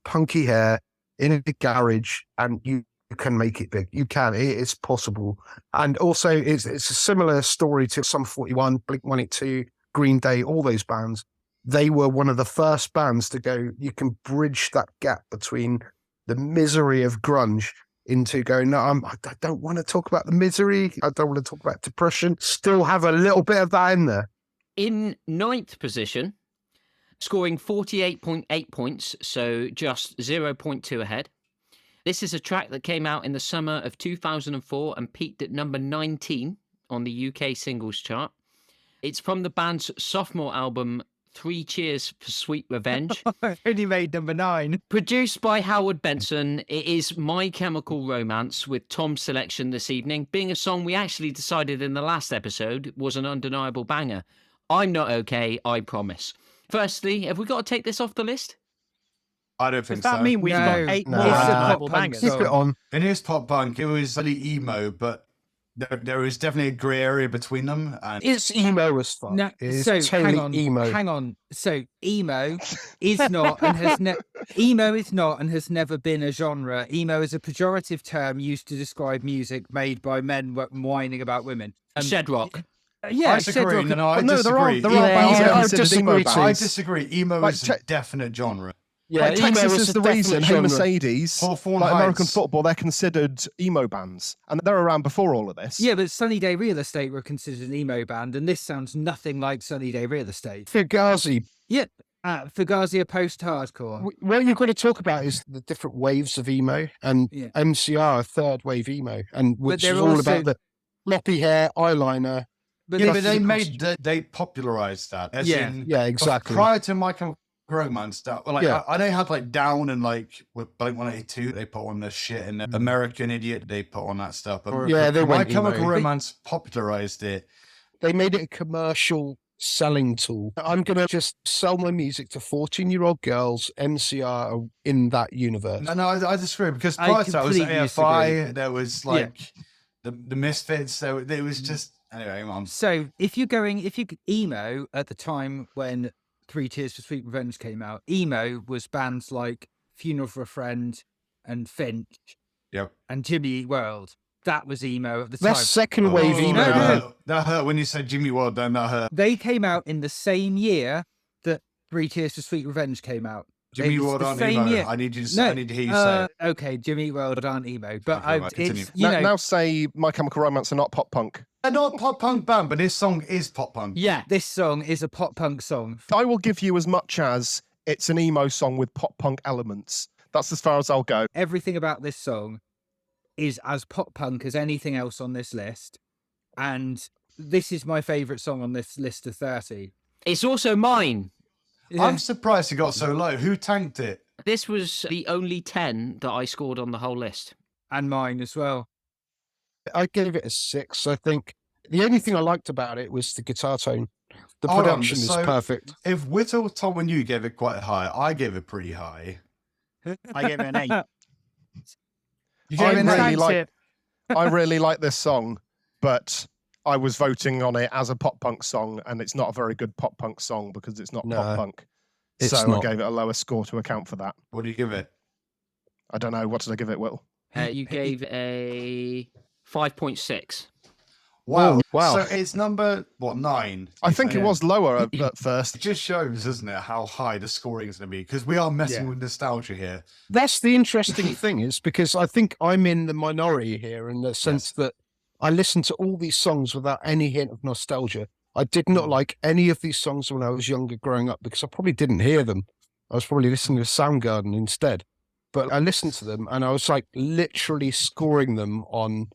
punky hair in a garage, and you can make it big. You can. It is possible. And also, it's a similar story to Sum 41, Blink-182, Green Day, all those bands. They were one of the first bands to go, you can bridge that gap between the misery of grunge into going, no, I don't want to talk about the misery. I don't want to talk about depression. Still have a little bit of that in there.
In 9th position, scoring 48.8 points, so just 0.2 ahead. This is a track that came out in the summer of 2004 and peaked at number 19 on the UK singles chart. It's from the band's sophomore album, 3 Cheers for Sweet Revenge.
Only made number 9.
Produced by Howard Benson, it is My Chemical Romance with Tom's selection this evening, being a song we actually decided in the last episode was an undeniable banger. I'm not okay, I promise. Firstly, have we got to take this off the list?
I don't think
Does that
so.
mean we've got 8
No.
more
It's a
undeniable
pop punk
bangers?
song.
Keep it on.
It is pop punk. It was really emo, but there is definitely a grey area between them. And
It's emo as fuck.
No,
It is
so
totally emo.
hang on. So emo is not and has never been a genre. Emo is a pejorative term used to describe music made by men whining about women.
Shed rock.
Yeah,
I disagree.
Shed rock-
No, I
Well, no, there are
disagree.
bands that
I
are considered emo
disagree too.
I
bands.
disagree. Emo
Like
is a definite genre.
Yeah,
Like
emo
Texas
is
is
a
the reason.
definite
Hey
genre.
Mercedes,
Hawthorne
like American
Heights.
football, they're considered emo bands, and they're around before all of this.
Yeah, but Sunny Day Real Estate were considered an emo band, and this sounds nothing like Sunny Day Real Estate.
Fugazi.
Yeah, Fugazi are post-hardcore.
What you've got to talk about is the different waves of emo, and
Yeah.
MCR are third wave emo, and which
they're
is all
also-
about the floppy hair, eyeliner.
But
Yeah,
they-
but they popularized that. As
Yeah.
in,
Yeah, exactly.
Prior to My Chemical Romance, that like
Yeah.
I know had like Down and like with Blink-182, they put on the shit, and American Idiot, they put on that stuff. But
Yeah, they
My
went
Chemical
emo.
Romance popularized it.
They made it a commercial selling tool. I'm going to just sell my music to 14-year-old girls. MCR are in that universe.
No, I disagree because
I
prior to that was
completely
AFI.
disagree.
There was like the Misfits. There was just anyway. I'm
So if you emo at the time when 3 Tears for Sweet Revenge came out, emo was bands like Funeral for a Friend and Finch
Yep.
and Jimmy Eat World. That was emo at the
That's
time.
second wave emo.
no,
man.
no.
That hurt when you said Jimmy Ward. Then that hurt.
They came out in the same year that 3 Tears for Sweet Revenge came out.
Jimmy
It's
Ward
the
aren't
same
emo.
year.
I need you to.
No,
I need to hear you say it.
Okay, Jimmy Eat World aren't emo, but
Okay, right, continue.
it's you know
Now say My Chemical Romance are not pop punk.
They're not a pop punk band, but this song is pop punk.
Yeah.
this song is a pop punk song.
I will give you as much as it's an emo song with pop punk elements. That's as far as I'll go.
Everything about this song is as pop punk as anything else on this list, and this is my favorite song on this list of 30.
It's also mine.
Yeah.
I'm surprised it got so low. Who tanked it?
This was the only 10 that I scored on the whole list.
And mine as well.
I gave it a 6. I think the only thing I liked about it was the guitar tone. The
Hold on,
production is
so-
perfect.
If Whittle, Tom, and you gave it quite high, I gave it pretty high.
I gave it an 8.
You
I
gave it an
really
eight.
like- I really like this song, but I was voting on it as a pop punk song, and it's not a very good pop punk song because it's not
No,
pop punk.
it's
So
not.
I gave it a lower score to account for that.
What do you give it?
I don't know. What did I give it, Will?
You gave a 5.6.
Wow.
Oh, wow.
So it's number, 9?
I think it
Yeah.
was lower at first.
It just shows, doesn't it, how high the scoring is going to be? Because we are messing
Yeah.
with nostalgia here.
That's the interesting thing, is because I think I'm in the minority here in the sense that I listen to all these songs without any hint of nostalgia. I did not like any of these songs when I was younger growing up because I probably didn't hear them. I was probably listening to Soundgarden instead. But I listened to them and I was like literally scoring them on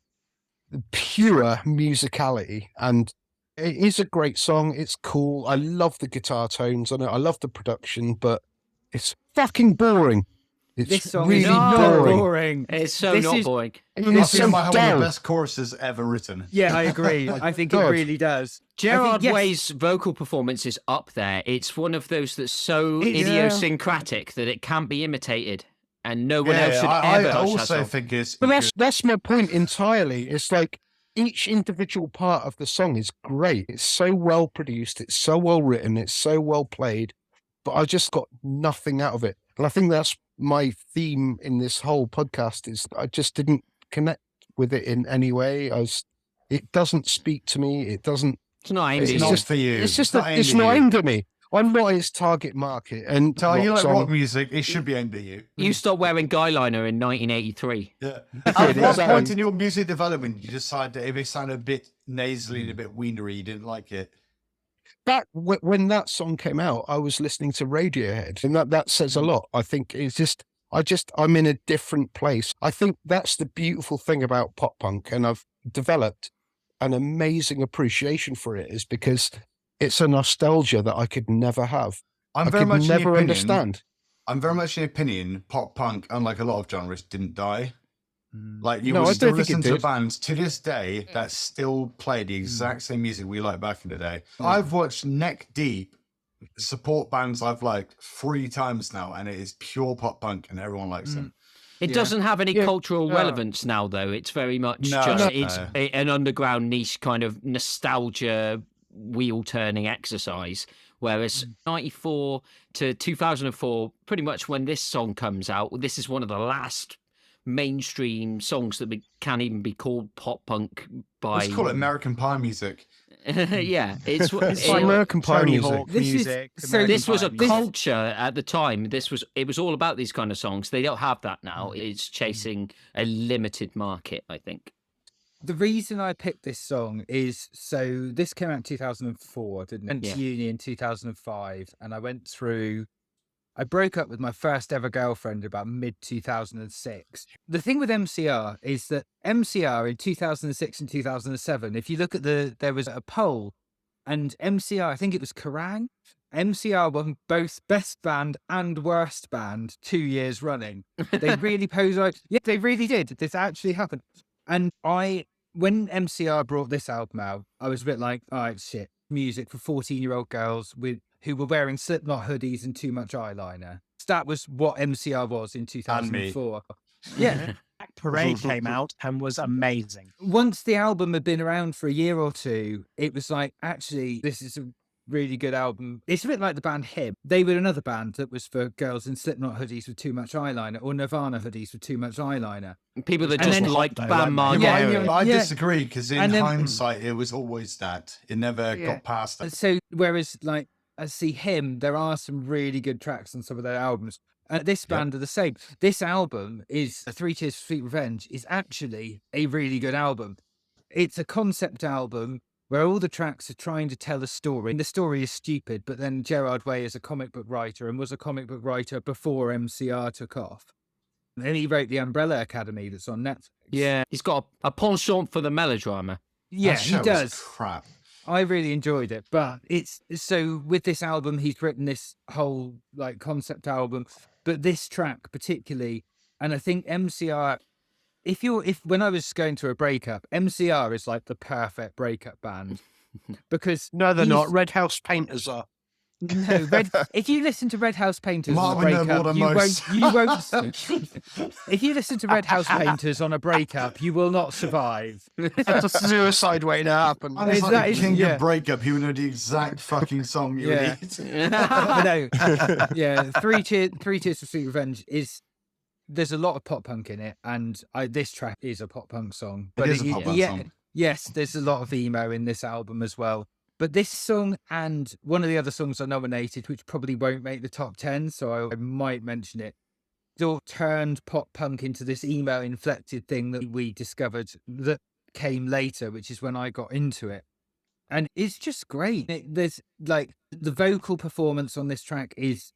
pure musicality. And it is a great song. It's cool. I love the guitar tones on it. I love the production, but it's fucking boring. It's
This song
really
is not
boring.
boring.
It's so
This
not
is-
boring.
I
It's
think
so
it might have one of
dull.
the best choruses ever written.
Yeah, I agree. I think it
God.
really does.
Gerard
yes.
Way's vocal performance is up there. It's one of those that's so
It's-
idiosyncratic that it can't be imitated, and no one else should
I
ever touch that
also
song.
think it's.
But that's my point entirely. It's like each individual part of the song is great. It's so well produced. It's so well written. It's so well played. But I just got nothing out of it. And I think that's my theme in this whole podcast is I just didn't connect with it in any way. It doesn't speak to me. It doesn't.
It's not aimed
It's
at
not
you.
for you.
It's just
not
it's
aimed at
not
you.
aimed at me. I'm not his target market. And
So you
rock
like
song-
rock music, it should be aimed at you.
You stopped wearing guyliner in 1983.
Yeah.
It
At what
is,
point in your music development you decide that if it sounded a bit nasally and a bit wienery, you didn't like it?
When that song came out, I was listening to Radiohead, and that says a lot. I think it's just I'm in a different place. I think that's the beautiful thing about pop punk, and I've developed an amazing appreciation for it, is because it's a nostalgia that I could never have.
I'm
I
very
could
much in the
never
opinion,
understand.
I'm very much in the opinion pop punk, unlike a lot of genres, didn't die. Like you
No,
will
I
still
don't think it
listen to
did.
bands to this day that still play the exact same music we liked back in the day. I've watched neck deep support bands I've liked 3 times now, and it is pure pop punk, and everyone likes them.
It doesn't have any cultural
No.
relevance now, though. It's very much
No,
just
no.
it's an underground niche kind of nostalgia wheel turning exercise. Whereas 94 to 2004, pretty much when this song comes out, this is one of the last mainstream songs that can even be called pop punk by.
Let's call it American Pie music.
Yeah, it's
like American Pie
Tony
music.
Hawk
This is-
music.
so
American
this was
Pie
a
music.
culture at the time. It was all about these kind of songs. They don't have that now. It's chasing a limited market, I think.
The reason I picked this song is so this came out in 2004, didn't it? Went to uni in 2005, and I broke up with my first ever girlfriend about mid 2006. The thing with MCR is that MCR in 2006 and 2007, if you look at there was a poll, and MCR, I think it was Kerrang, MCR won both best band and worst band 2 years running. They really posed like, yeah, they really did. This actually happened. And when MCR brought this album out, I was a bit like, all right, shit, music for 14-year-old girls who were wearing Slipknot hoodies and too much eyeliner. That was what MCR was in 2004. Yeah.
Black Parade came out and was amazing.
Once the album had been around for a year or two, it was like, actually, this is a really good album. It's a bit like the band Him. They were another band that was for girls in Slipknot hoodies with too much eyeliner, or Nirvana hoodies with too much eyeliner.
People that
And
just
then-
liked
Though,
Bam
weren't they?
Margera.
I
Yeah.
disagree, because in
And then-
hindsight, it was always that. It never got past that.
So, whereas, like, I see Him, there are some really good tracks on some of their albums. And this band are the same. This album is Three Cheers for Sweet Revenge is actually a really good album. It's a concept album where all the tracks are trying to tell a story. The story is stupid, but then Gerard Way is a comic book writer and was a comic book writer before MCR took off. And then he wrote The Umbrella Academy that's on Netflix.
Yeah, he's got a penchant for the melodrama.
Yeah,
That
he
show was
does.
crap.
I really enjoyed it, but it's so with this album, he's written this whole like concept album, but this track particularly, and I think MCR, if when I was going through a breakup, MCR is like the perfect breakup band because
No, they're
he's-
not. Red House Painters are.
No, if you listen to Red House Painters on a
Martyn, they're more
breakup,
than
you
most.
won't. If you listen to Red House Painters on a breakup, you will not survive.
That's a suicide waiting to happen.
And it's like
that
the
is-
king
yeah.
of breakup. He would know the exact fucking song you
Yeah.
need.
But no, yeah, Three Cheers for Sweet Revenge there's a lot of pop punk in it, and this track is a pop punk song. But
is a pop punk song.
Yes, there's a lot of emo in this album as well. But this song and one of the other songs I nominated, which probably won't make the top 10, so I might mention it, all turned pop punk into this emo inflected thing that we discovered that came later, which is when I got into it. And it's just great. There's like the vocal performance on this track is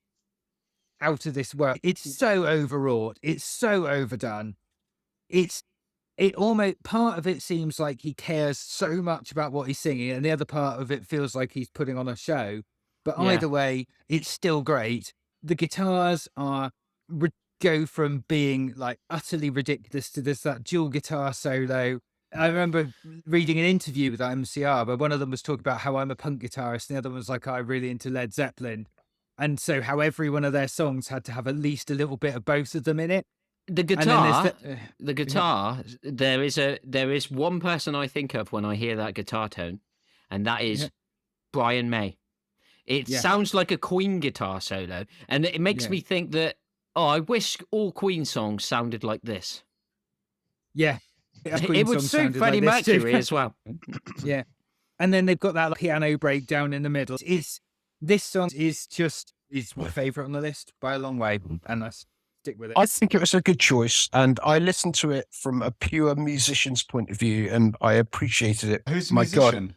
out of this world. It's so overwrought. It's so overdone. It almost, part of it seems like he cares so much about what he's singing, and the other part of it feels like he's putting on a show. But
Yeah.
either way, it's still great. The guitars go from being like utterly ridiculous to that dual guitar solo. I remember reading an interview with MCR where one of them was talking about how I'm a punk guitarist, and the other one was like, I'm really into Led Zeppelin. And so how every one of their songs had to have at least a little bit of both of them in it.
The
And then
guitar,
there's
the guitar. There is one person I think of when I hear that guitar tone, and that is
Yeah.
Brian May. It
Yeah.
sounds like a Queen guitar solo, and it makes
Yeah.
me think that I wish all Queen songs sounded like this.
Yeah.
It would suit Freddie Mercury as well.
Yeah. And then they've got that piano breakdown in the middle. This song is my favourite on the list by a long way, and I stick with it.
I think it was a good choice, and I listened to it from a pure musician's point of view, and I appreciated it.
Who's the
My God.
musician?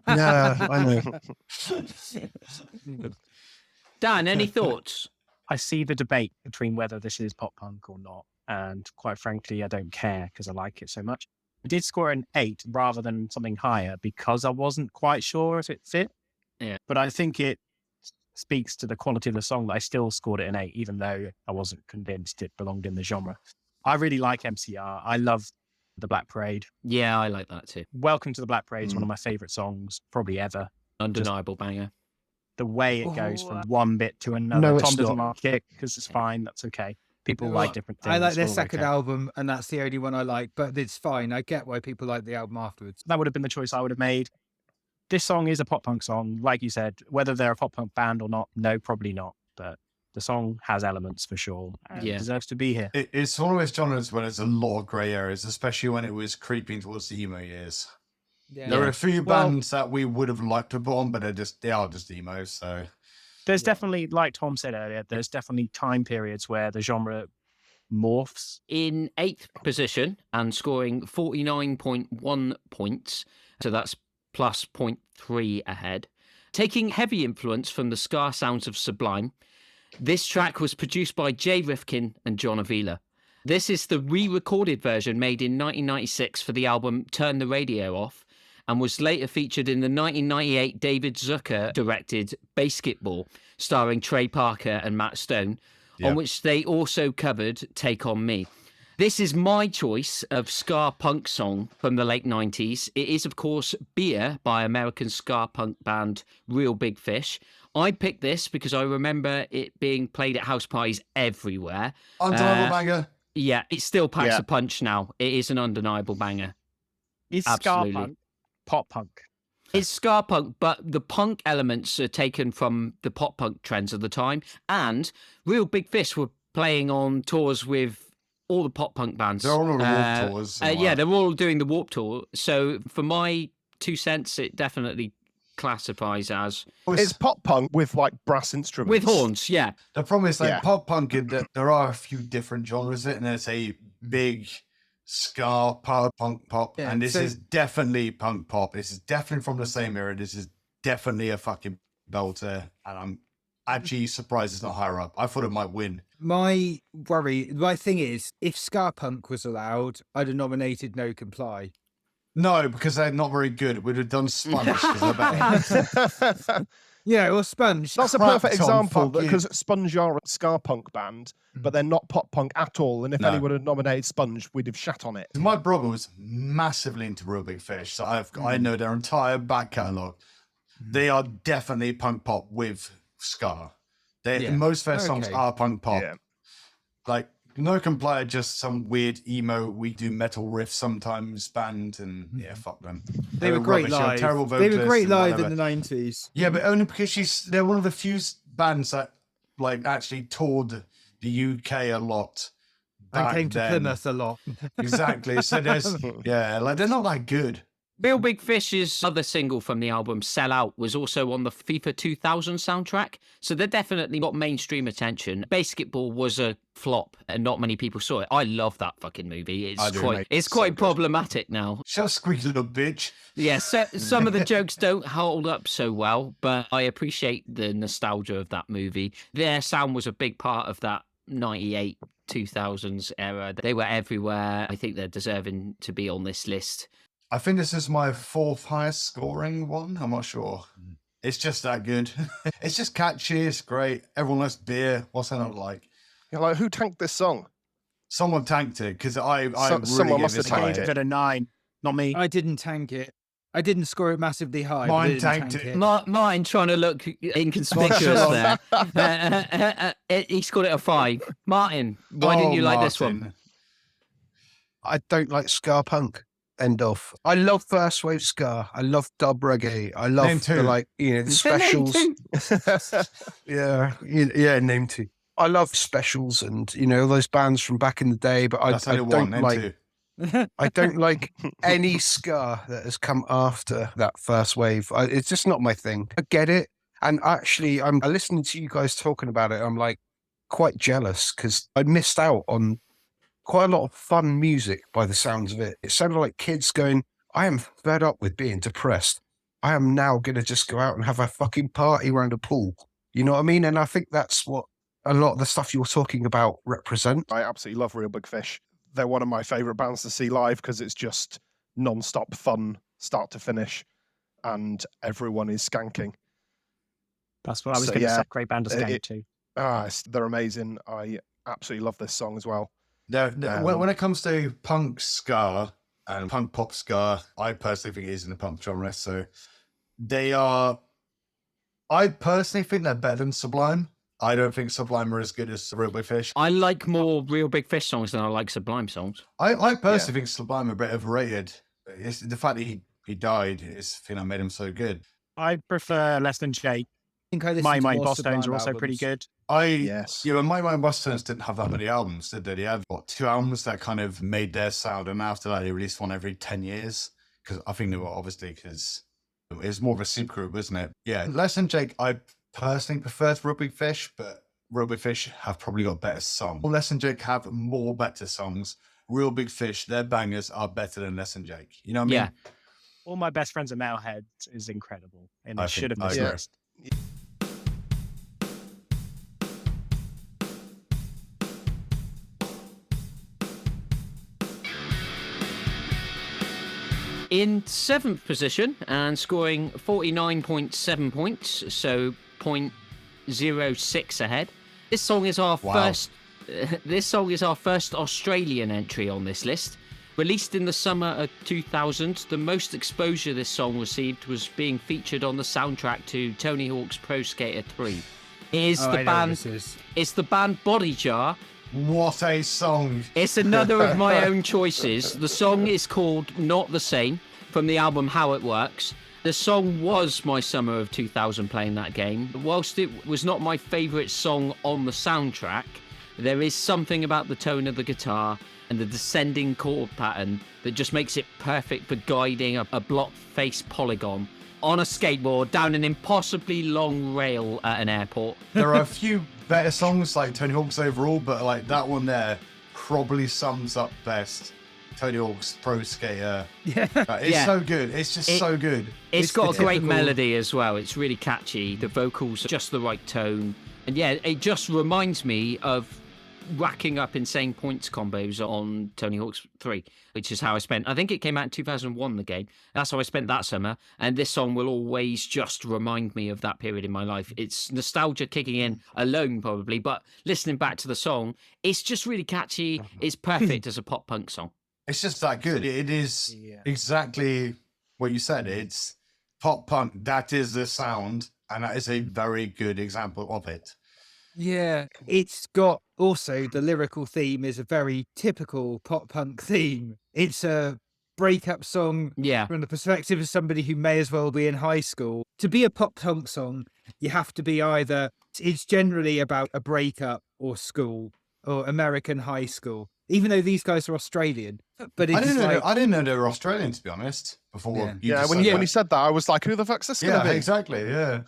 Yeah, I know.
Dan, any thoughts?
I see the debate between whether this is pop punk or not. And quite frankly, I don't care because I like it so much. I did score an 8 rather than something higher because I wasn't quite sure if it fit.
Yeah.
But I think it speaks to the quality of the song that I still scored it an 8, even though I wasn't convinced it belonged in the genre. I really like MCR. I love The Black Parade.
Yeah, I like that too.
Welcome to the Black Parade is one of my favorite songs, probably ever.
Undeniable banger.
the way it goes from one bit to another.
No,
Tom
it's
doesn't
not.
like it because it's fine. That's okay. People like different things.
I like their
We're all
second
okay.
album, and that's the only one I like. But it's fine. I get why people like the album afterwards.
That would have been the choice I would have made. This song is a pop punk song, like you said. Whether they're a pop punk band or not, no, probably not. But the song has elements for sure. And
Yeah.
it deserves to be here.
It's one of those genres where there's a lot of grey areas, especially when it was creeping towards the emo years.
Yeah.
There are a few
Well-
bands that we would have liked to put on, but they are just emos. So
There's definitely, like Tom said earlier, there's definitely time periods where the genre morphs.
In 8th position and scoring 49.1 points, so that's plus 0.3 ahead. Taking heavy influence from the ska sounds of Sublime, this track was produced by Jay Rifkin and John Avila. This is the re-recorded version made in 1996 for the album Turn the Radio Off, and was later featured in the 1998 David Zucker directed Basketball, starring Trey Parker and Matt Stone, on which they also covered Take On Me. This is my choice of ska punk song from the late 90s. It is, of course, Beer by American ska punk band Real Big Fish. I picked this because I remember it being played at house parties everywhere.
undeniable banger.
Yeah, it still packs
Yeah.
a punch now. It is an undeniable banger.
Is
Absolutely.
ska punk pop punk?
It's ska punk, but the punk elements are taken from the pop punk trends of the time. And Real Big Fish were playing on tours with all the pop punk bands.
They're all on the Warped tours and all
Yeah,
that.
they're all doing the Warped Tour. So for my 2 cents, it definitely classifies as
It's pop punk with like brass instruments.
with horns. Yeah,
The problem is, like
Yeah.
pop punk, there are a few different genres in it, and there's a big ska, power punk pop,
Yeah,
and this
so-
is definitely punk pop. This is definitely from the same era. This is definitely a fucking belter, and I'm actually surprised it's not higher up. I thought it might win.
My thing is, if ska punk was allowed, I'd have nominated No Comply.
No, because they're not very good. We'd have done Sponge. 'Cause they're better.
Yeah, or Sponge.
That's a
Crap,
perfect
Tom,
example
fuck you.
because Sponge are a ska punk band, but they're not pop punk at all. And if
No.
anyone had nominated Sponge, we'd have shat on it.
My brother was massively into Real Big Fish, so I know their entire back catalogue. They are definitely punk pop with ska.
Yeah.
Most of their songs
Okay.
are punk pop.
Yeah.
Like No Comply are just some weird emo, we do metal riff sometimes band, and yeah, fuck them.
They were great
rubbish, they were
live.
terrible
They were
vocalists
great
and
live
whatever.
in the 90s.
Yeah, but only because they're one of the few bands that like actually toured the UK a lot.
And
back
came to
then.
Plymouth a lot.
Exactly. So there's like they're not that good.
Real Big Fish's other single from the album, Sell Out, was also on the FIFA 2000 soundtrack. So they definitely got mainstream attention. Basketball was a flop and not many people saw it. I love that fucking movie.
I
It's
do,
quite,
mate.
it's
It's
quite
so good.
problematic now.
Shut up, squeaky little bitch.
Yeah, so, some of the jokes don't hold up so well, but I appreciate the nostalgia of that movie. Their sound was a big part of that 98, 2000s era. They were everywhere. I think they're deserving to be on this list.
I think this is my fourth highest scoring one. I'm not sure. It's just that good. It's just catchy. It's great. Everyone loves beer. What's that not like?
You're like, who tanked this song?
Someone tanked it because I really
someone
gave
must have
this
I
high.
tanked
gave it a 9, not me.
I didn't tank it. I didn't score it massively high. but I
Mine
didn't
tanked
tank
it.
Martyn trying to look inconspicuous there. He scored it a 5. Martyn, why didn't you like this one?
Martyn.
I don't like ska punk. End of. I love first wave ska. I love dub reggae. I
Name
love
two.
the the specials. Yeah, name two. I love specials and those bands from back in the day. But I
That's only
don't
one. Name
like.
two.
I don't like any ska that has come after that first wave. It's just not my thing. I get it. And actually, I'm listening to you guys talking about it. I'm like quite jealous because I missed out on quite a lot of fun music by the sounds of it. It sounded like kids going, I am fed up with being depressed. I am now going to just go out and have a fucking party around a pool. You know what I mean? And I think that's what a lot of the stuff you're talking about represent.
I absolutely love Real Big Fish. They're one of my favourite bands to see live because it's just non-stop fun, start to finish, and everyone is skanking.
That's what I was
So,
going to
yeah,
say. Great band to skank to.
They're amazing. I absolutely love this song as well.
When it comes to punk ska and punk pop ska, I personally think it is in the punk genre. So they are I personally think they're better than Sublime. I don't think Sublime are as good as Real Big Fish.
I like more Real Big Fish songs than I like Sublime songs.
I personally think Sublime are a bit overrated. It's the fact that he died is the thing that made him so good.
I prefer Less Than Jake.
I think I listened
My
to
Mind
more
Boss Tones are
Sublime
also pretty
albums.
good.
Yes.
Yeah, My Mind Boss Tones didn't have that many albums, did they? They had, 2 albums that kind of made their sound, and after that, they released one every 10 years. Because I think they were because it was more of a supergroup, wasn't it? Yeah, Less Than Jake, I personally prefer to Real Big Fish, but Real Big Fish have probably got better songs. Less Than Jake have more better songs. Real Big Fish, their bangers are better than Less Than Jake. You know what I mean?
Yeah.
All My Best Friends Are Metalheads is incredible, and
I
it should have
think-
been
I agree.
list.
In 7th position and scoring 49.7 points, so 0.06 ahead. This song is our first. This song is our first Australian entry on this list. Released in the summer of 2000, the most exposure this song received was being featured on the soundtrack to Tony Hawk's Pro Skater 3. It's the band Body Jar.
What a song.
It's another of my own choices. The song is called Not the Same from the album How It Works. The song was my summer of 2000 playing that game. Whilst it was not my favourite song on the soundtrack, there is something about the tone of the guitar and the descending chord pattern that just makes it perfect for guiding a block-faced polygon on a skateboard down an impossibly long rail at an airport.
There are a few better songs like Tony Hawk's overall, but like that one there probably sums up best Tony Hawk's Pro Skater.
Yeah.
It's so good. It's just so good.
It's got a great
typical-
melody as well. It's really catchy. The vocals are just the right tone. And yeah, it just reminds me of racking up insane points combos on Tony Hawk's 3, which is how I spent. I think it came out in 2001, the game. That's how I spent that summer. And this song will always just remind me of that period in my life. It's nostalgia kicking in alone, probably, but listening back to the song, it's just really catchy. It's perfect as a pop punk song.
It's just that good. It is exactly what you said. It's pop punk. That is the sound. And that is a very good example of it.
Yeah, it's got also the lyrical theme is a very typical pop punk theme. It's a breakup song
Yeah.
from the perspective of somebody who may as well be in high school. To be a pop punk song, you have to be it's generally about a breakup or school or American high school, even though these guys are Australian. But it's
I didn't know they were Australian, to be honest, before you
Yeah,
just
when
said
you,
that.
when you said that, I was like, who the fuck's this
Yeah,
going to be?
exactly, yeah.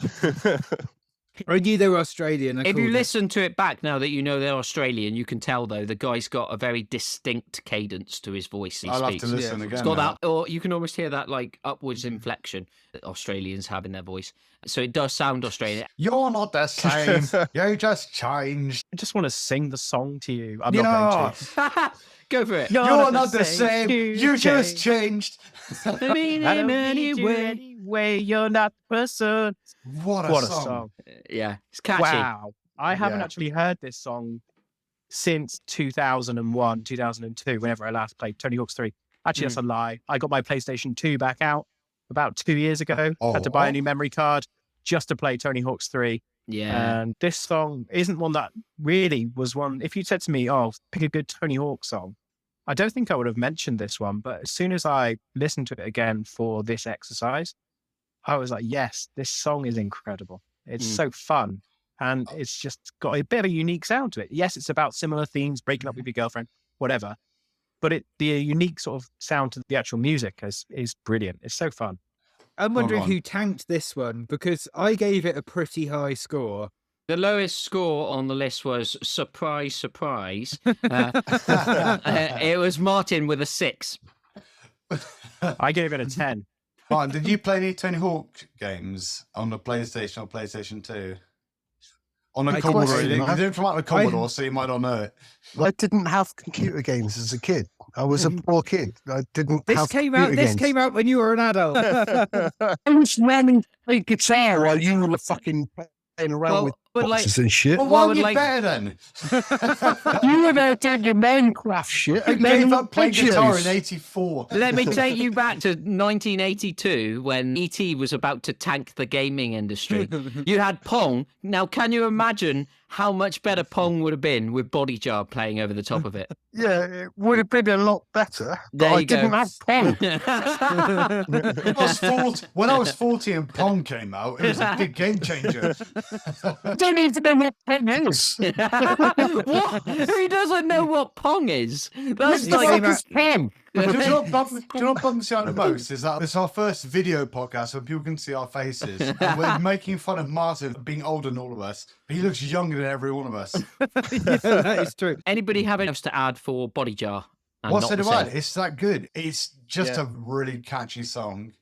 I knew they were Australian.
If you listen to it back now that you know they're Australian, you can tell though the guy's got a very distinct cadence to his voice. He
I'll have
speaks.
to listen again.
It's got
now.
that, or you can almost hear that like upwards inflection that Australians have in their voice. So it does sound Australian.
You're not the same. You just changed.
I just want to sing the song to you. I'm not going to.
Go for it.
You're not the same. You just changed.
I don't need you anyway. You're not the person.
What a
What a
song.
song.
Yeah, it's catchy.
Wow. I haven't
Yeah.
actually heard this song since 2001, 2002, whenever I last played Tony Hawk's 3. Actually, that's a lie. I got my PlayStation 2 back out about 2 years ago. Had to buy a new memory card just to play Tony Hawk's 3.
Yeah.
And this song isn't one that really was one. If you said to me, oh, pick a good Tony Hawk song, I don't think I would have mentioned this one. But as soon as I listened to it again for this exercise, I was like, yes, this song is incredible. It's so fun. And it's just got a bit of a unique sound to it. Yes, it's about similar themes, breaking up with your girlfriend, whatever. But the unique sort of sound to the actual music is brilliant. It's so fun.
I'm wondering
Hold on.
who tanked this one because I gave it a pretty high score.
The lowest score on the list was surprise, surprise. It was Martyn with a 6.
I gave it a 10.
Martin, did you play any Tony Hawk games on the PlayStation or PlayStation 2? On a
I
Commodore.
question,
You didn't come out on a Commodore, so you might not know it.
I didn't have computer games as a kid. I was a poor kid. I didn't
This
have
came
computer
out. This
games.
came out when you were an adult.
I was learning to play guitar while you were fucking playing around
Well,
with
But like,
boxes and shit.
Well,
Well,
why
would
are you
like-
better then?
You were there doing your Minecraft shit.
I
and then
gave up playing guitar in
videos.
'84.
let me take you back to 1982 when ET was about to tank the gaming industry. You had Pong. Now, can you imagine how much better Pong would have been with Body Jar playing over the top of it?
Yeah, it would have been a lot better. But
There
I
you go.
didn't have Pong.
When I was 40 and Pong came out, it was a big game changer.
I don't even know what Pong is.
What? Who doesn't know what Pong is? That's
What the
like
fuck is Pong?
Do you know what bums me out the most? Is that it's our first video podcast where people can see our faces. And we're making fun of Martyn being older than all of us, but he looks younger than every one of us.
Yeah, that is true.
anybody have anything else to add for Body Jar? And
What's
not
it
the
about?
same?
It's that good. It's just
Yeah.
a really catchy song.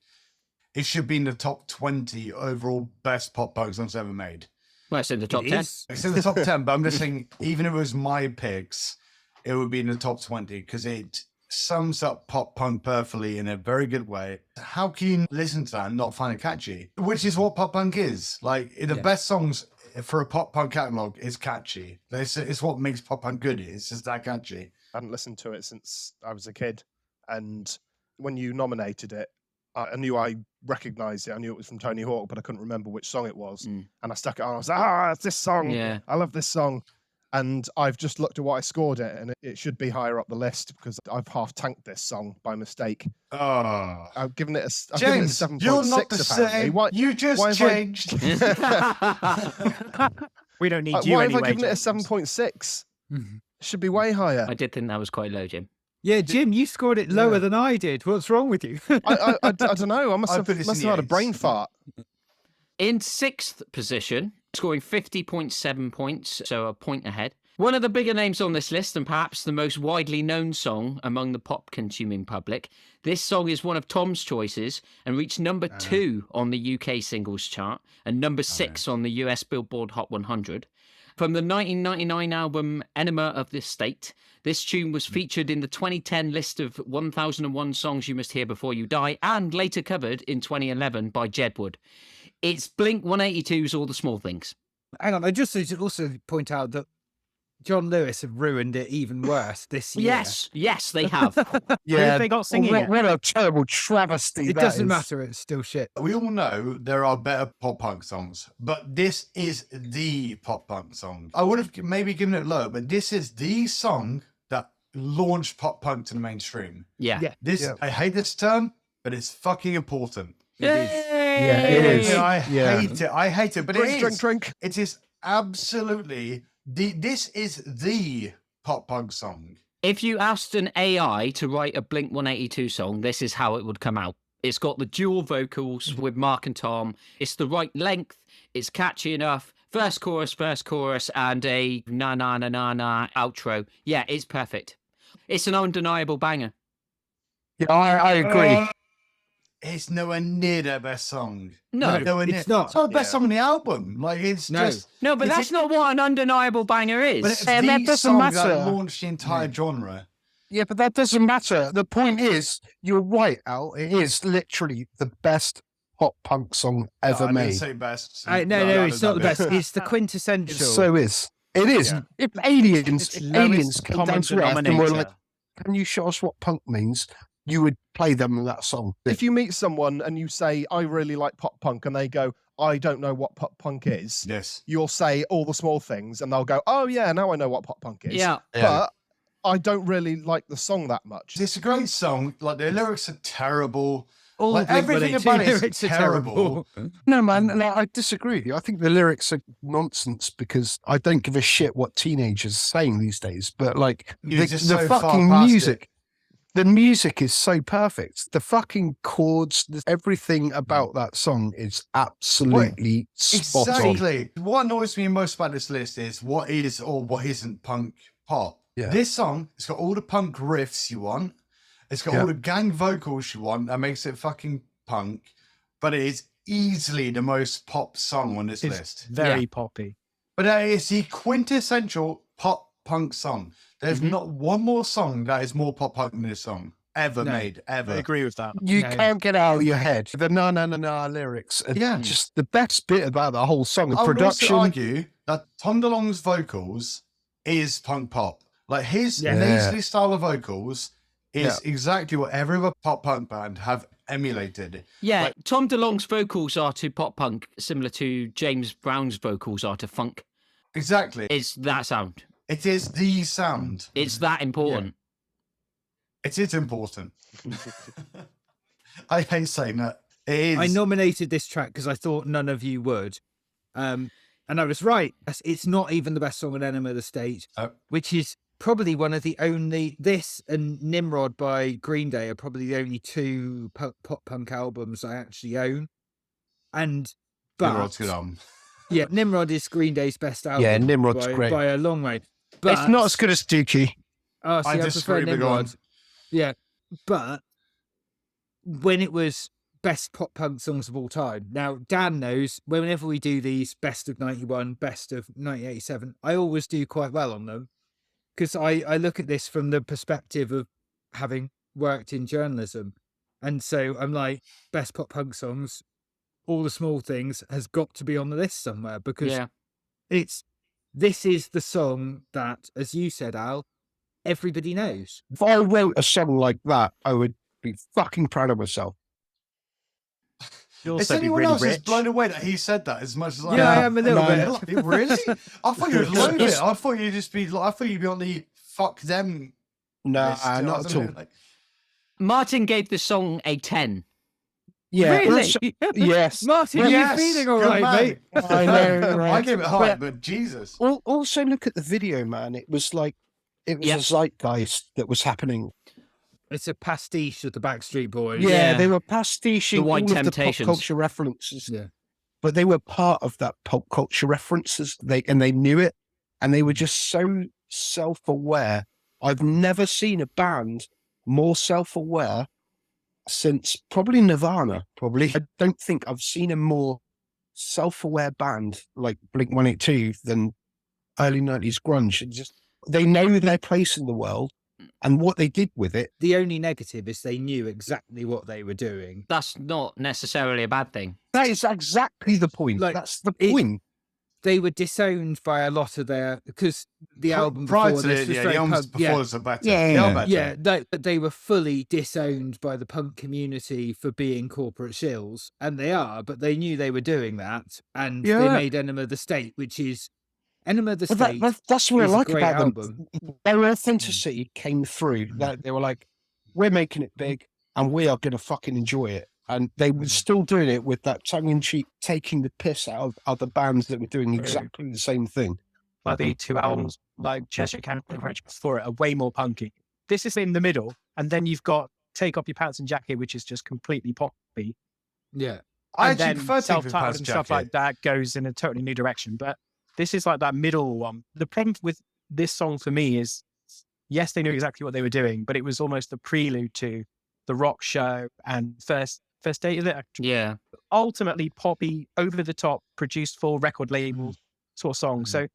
It should be in the top 20 overall best pop punk songs ever made.
Well, it's in the top
It
10.
is.
It's in the top 10, but I'm just saying, even if it was my picks, it would be in the top 20 because it sums up pop punk perfectly in a very good way. How can you listen to that and not find it catchy? Which is what pop punk is. Like, the best songs for a pop punk catalog is catchy. It's what makes pop punk good. It's just that catchy.
I hadn't listened to it since I was a kid, and when you nominated it, I knew I recognised it. I knew it was from Tony Hawk, but I couldn't remember which song it was.
Mm.
And I stuck it on. I was like, it's this song.
Yeah.
I love this song. And I've just looked at what I scored it, and it should be higher up the list because I've half tanked this song by mistake.
Oh.
I've given it a 7.6.
James, you're not the
apparently.
same.
Why,
You just
why have I-
changed.
We don't need you
why have
anyway.
I given it a
James.
7.6? Should be way higher.
I did think that was quite low, Jim.
Yeah, Jim, you scored it lower than I did. What's wrong with you?
I don't know. I must
I
have,
put this
must
in
have
the
had a brain
eights.
fart.
In 6th position, scoring 50.7 points, so a point ahead. One of the bigger names on this list, and perhaps the most widely known song among the pop-consuming public. This song is one of Tom's choices and reached number 2 on the UK singles chart and number 6 on the US Billboard Hot 100. From the 1999 album Enema of the State, this tune was featured in the 2010 list of 1001 songs you must hear before you die and later covered in 2011 by Jedward. It's Blink-182's All the Small Things.
Hang on, I just need to also point out that John Lewis have ruined it even worse this year.
Yes, they have.
Who have they got singing it?
What a terrible travesty
It
that
doesn't
is.
matter, it's still shit.
We all know there are better pop punk songs, but this is the pop punk song. I would have maybe given it low, but this is the song that launched pop punk to the mainstream.
Yeah.
Yeah.
This I hate this term, but it's fucking important.
Yeah, it is.
I hate it. I hate it, but it is.
Drink.
It is absolutely this is the pop punk song.
If you asked an AI to write a Blink-182 song, this is how it would come out. It's got the dual vocals with Mark and Tom. It's the right length. It's catchy enough. Verse, chorus, and a na-na-na-na-na outro. Yeah, it's perfect. It's an undeniable banger.
Yeah, I agree.
It's nowhere near their best song.
No,
nowhere near.
it's not.
It's not the best song on the album. Like it's
No.
just.
No, but
Is
that's
it-
not what an undeniable banger is.
But it's
And that
the
doesn't
song
matter.
that launched the entire genre.
Yeah, but that doesn't matter. The point is, you're right, Al. It is literally the best pop punk song ever
I didn't
made.
say best.
No, it's not the best.
best.
It's the
It
quintessential.
so is. It is.
Yeah.
If aliens,
It's
aliens came
common
down to Earth and were
denominator.
like, "Can you show us what punk means?" You would play them that song.
If you meet someone and you say, I really like pop punk, and they go, I don't know what pop punk is,
Yes.
you'll say All the Small Things, and they'll go, oh, yeah, now I know what pop punk is.
Yeah.
But I don't really like the song that much.
It's a great song. Like the lyrics are terrible.
All
Like,
the
everything
Blink-182
about it is
lyrics are
terrible.
No, man, no, I disagree with you. I think the lyrics are nonsense because I don't give a shit what teenagers are saying these days. But like
You're
the
just so far
fucking
past
music, the music is so perfect. The fucking chords, everything about that song is absolutely spot on.
Exactly. What annoys me most about this list is what is or what isn't punk pop.
Yeah.
This song, it's got all the punk riffs you want. It's got
Yeah.
all the gang vocals you want. That makes it fucking punk. But it is easily the most pop song on this
It's
list.
very poppy.
But that is the quintessential pop punk song. There's not one more song that is more pop punk than this song. ever
No.
made, ever.
I agree with that.
You
No.
can't get out of your head the na na na na lyrics.
Yeah.
Just the best bit about the whole song. The
I would also
production.
argue that Tom DeLonge's vocals is punk pop. Like his
Yeah.
nasally style of vocals is
Yeah.
exactly what every other pop punk band have emulated.
Yeah,
Like-
Tom DeLonge's vocals are to pop punk, similar to James Brown's vocals are to funk.
Exactly.
It's that sound.
It is the sound.
It's that important.
It is important. I hate saying that. It is.
I nominated this track because I thought none of you would. And I was right. It's not even the best song on Enema of the State, which is probably one of the only... This and Nimrod by Green Day are probably the only two pop punk albums I actually own. And...
Nimrod's
But,
good album.
yeah, Nimrod is Green Day's best album.
Yeah, Nimrod's
by,
great.
by a long way. But
It's not as good as Dookie.
Oh, see,
I
I
disagree,
prefer
but go on.
Nimrod. Yeah, but when it was best pop punk songs of all time, now Dan knows whenever we do these best of 91, best of 1987, I always do quite well on them because I look at this from the perspective of having worked in journalism. And so I'm like, best pop punk songs, All the Small Things has got to be on the list somewhere because
Yeah.
this is the song that, as you said, Al, everybody knows.
If I wrote a song like that, I would be fucking proud of myself.
You'll
Is
also be
anyone
really
else
rich.
just blown away that he said that as much as I
Yeah, I
am?
am a little
No.
bit.
Really? I thought you would load it. I thought you'd just be like, I thought you'd be on the fuck them.
No,
list, you know
not
what
at
I
all.
mean? Like,
Martyn gave the song a 10.
Yeah,
Really?
also- yes.
Martyn, are
yes,
you feeling all
good
right,
man.
mate?
I know,
I
right.
gave it high, but Jesus.
Also, look at the video, man. It was like it was
Yep.
a zeitgeist that was happening.
It's a pastiche of the Backstreet Boys.
Yeah,
Yeah.
they were pastiching
The White
all of the pop
Temptations.
culture references.
Yeah.
But they were part of that pop culture references. They knew it, and they were just so self-aware. I've never seen a band more self-aware since probably Nirvana. Probably, I don't think I've seen a more self-aware band like Blink-182 than early 90s grunge. It just they know their place in the world and what they did with it.
The only negative is they knew exactly what they were doing.
That's not necessarily a bad thing.
That is exactly the point.
Like,
That's the
it-
point.
They were disowned by a lot of their because the album
prior
before
to
this
it,
was
yeah,
very
the albums
punk.
before
Yeah,
this are better.
Yeah,
They are
yeah.
better.
yeah, they were fully disowned by the punk community for being corporate shills, and they are. But they knew they were doing that, and they
Yeah.
made Enema of the State, which is Enema of the
Well,
State.
that's what I
is a
like
great
about
album.
them. Their authenticity came through. That they were like, we're making it big and we are going to fucking enjoy it. And they were still doing it with that tongue-in-cheek, taking the piss out of other bands that were doing exactly the same thing.
Like the two albums, like Cheshire Cat and French before it, are way more punky. This is in the middle, and then you've got Take Off Your Pants and Jacket, which is just completely poppy.
Yeah,
I
And
actually
then
prefer Take Off Your
self-titled
Pants
and
and
stuff like
Jacket.
that goes in a totally new direction. But this is like that middle one. The problem with this song for me is, yes, they knew exactly what they were doing, but it was almost the prelude to the rock show and first date of it.
Yeah.
Ultimately poppy, over the top, produced for record label sort of song. So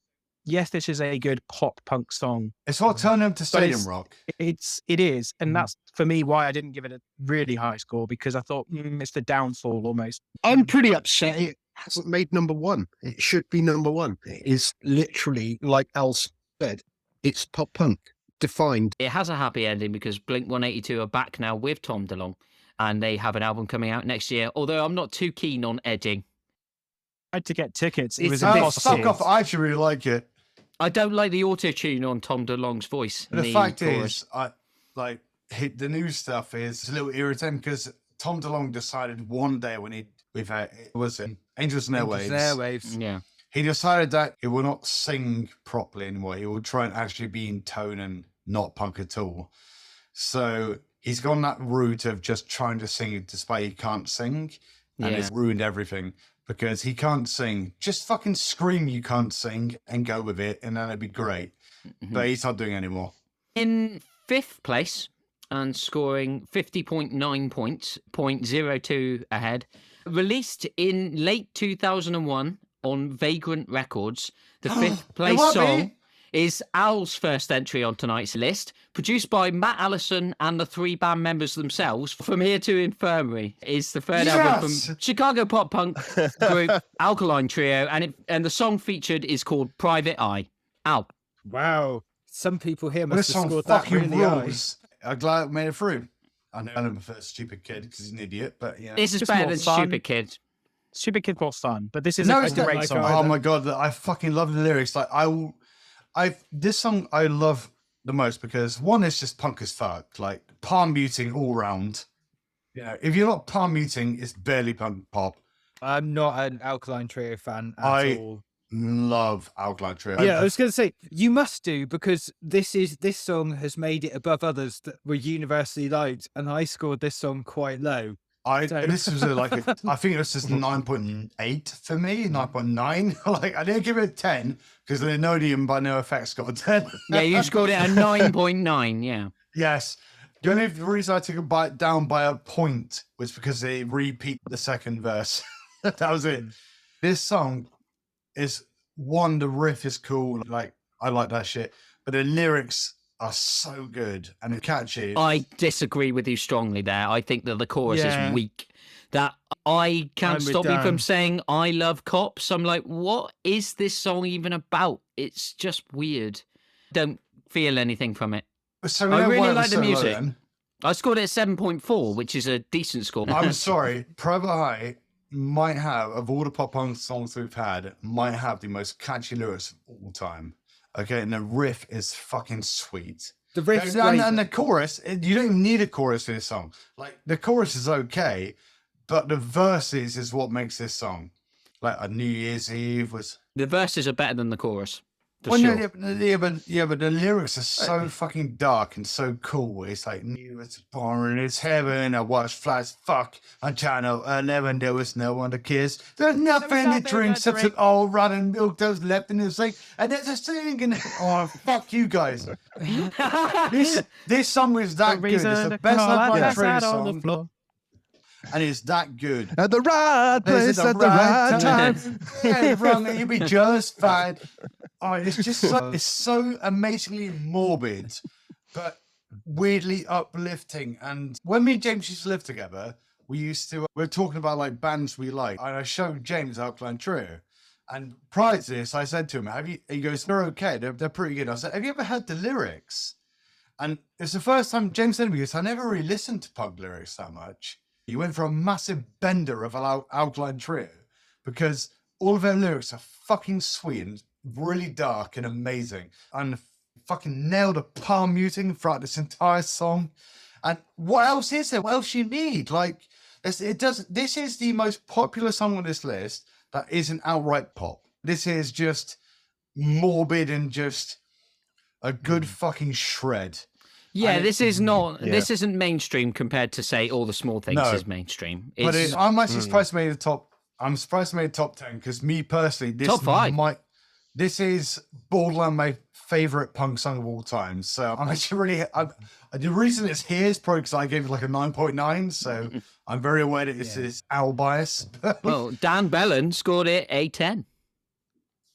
yes, this is a good pop punk song.
It's what turned them to stadium
it's-
rock.
It is, and that's for me why I didn't give it a really high score, because I thought it's the downfall almost.
I'm pretty upset it hasn't made number one. It should be number one. It is literally, like Al said, it's pop punk defined.
It has a happy ending because Blink-182 are back now with Tom DeLonge, and they have an album coming out next year, although I'm not too keen on edging.
I had to get tickets. It was
Oh,
impossible.
fuck off. I actually really like it.
I don't like the auto-tune on Tom DeLonge's voice. in
The fact
chorus.
is, the new stuff is a little irritating because Tom DeLonge decided one day when we've had, was it Angels and Airwaves?
Airwaves.
Yeah.
He decided that he will not sing properly anymore. He will try and actually be in tone and not punk at all. So he's gone that route of just trying to sing despite he can't sing. And
Yeah.
it's ruined everything because he can't sing. Just fucking scream you can't sing and go with it and then it'd be great. But he's not doing it anymore.
In fifth place and scoring 50.9 points, 0.02 ahead, released in late 2001 on Vagrant Records, the fifth place
might be.
song is Al's first entry on tonight's list, produced by Matt Allison and the 3 band members themselves. From Here to Infirmary is the third album from Chicago pop punk group Alkaline Trio, and the song featured is called Private Eye. Al.
Wow. Some people here
This
must have
song
scored that
fucking
really high.
rules. I'm glad I made it through. I know I'm a first stupid kid because he's an idiot, but yeah.
This is
Just
better
more
than
fun.
Stupid Kid.
Stupid Kid was fun, but this is
No,
a
it's not
great
like
song.
either.
Oh my god, I fucking love the lyrics. Like this song I love the most because one is just punk as fuck, like palm muting all round. You know, if you're not palm muting, it's barely punk pop.
I'm not an Alkaline Trio fan at all.
Love Alkaline Trio.
Yeah, I was going to say you must do because this song has made it above others that were universally liked, and I scored this song quite low.
This was I think it was just 9.8 for me, 9.9. Like I didn't give it a 10 because the Linoleum by No Effects got a 10.
Yeah, you scored it a 9.9, yeah.
Yes. The only reason I took it down by a point was because they repeat the second verse. That was it. This song is the riff is cool. Like I like that shit, but the lyrics are so good and catchy.
I disagree with you strongly there. I think that the chorus is weak. That I can't
I'm with
stop me from
Dan.
saying I love cops. I'm like, what is this song even about? It's just weird. Don't feel anything from it.
So
I
you know why
really
it was
like the
so low
music.
then?
I scored it at 7.4, which is a decent score.
I'm sorry, Private Eye might have, of all the pop punk songs we've had, might have the most catchy lyrics of all time. Okay, and the riff is fucking sweet.
The riff's
And the chorus, you don't even need a chorus for this song. Like the chorus is okay, but the verses is what makes this song. Like a New Year's Eve was.
The verses are better than the chorus. For
Well,
sure.
but the lyrics are so fucking dark and so cool. It's like new, it's boring, it's heaven. I watch flies fuck on channel 11. There was no one to kiss. There's nothing to drink except some old rotten milk that was left in the sink. And there's a singing. Oh, fuck you guys. This song is that good. It's the best I've tried song. And it's that good.
At the right place at the right time.
Yeah, wrong, you'll be just fine. Oh, it's just so amazingly morbid, but weirdly uplifting. And when me and James used to live together, we were talking about like bands we like. And I showed James Alkaline Trio. And prior to this, I said to him, he goes, they're okay, they're pretty good. I said, have you ever heard the lyrics? And it's the first time James said to me, because I never really listened to punk lyrics that much. He went for a massive bender of Alkaline Trio because all of their lyrics are fucking sweet and really dark and amazing. And fucking nailed a palm muting throughout this entire song. And what else is there? What else you need? Like, this is the most popular song on this list that isn't outright pop. This is just morbid and just a good fucking shred.
Yeah,
And
this isn't mainstream compared to say All the Small Things is mainstream.
But I'm actually surprised to make the top. I'm surprised to make the top 10 because me personally,
Top 5.
This is borderline my favorite punk song of all time. So I'm actually really. The reason it's here is probably because I gave it like a 9.9. So I'm very aware that this is our bias.
Well, Dan Bellin scored it a 10.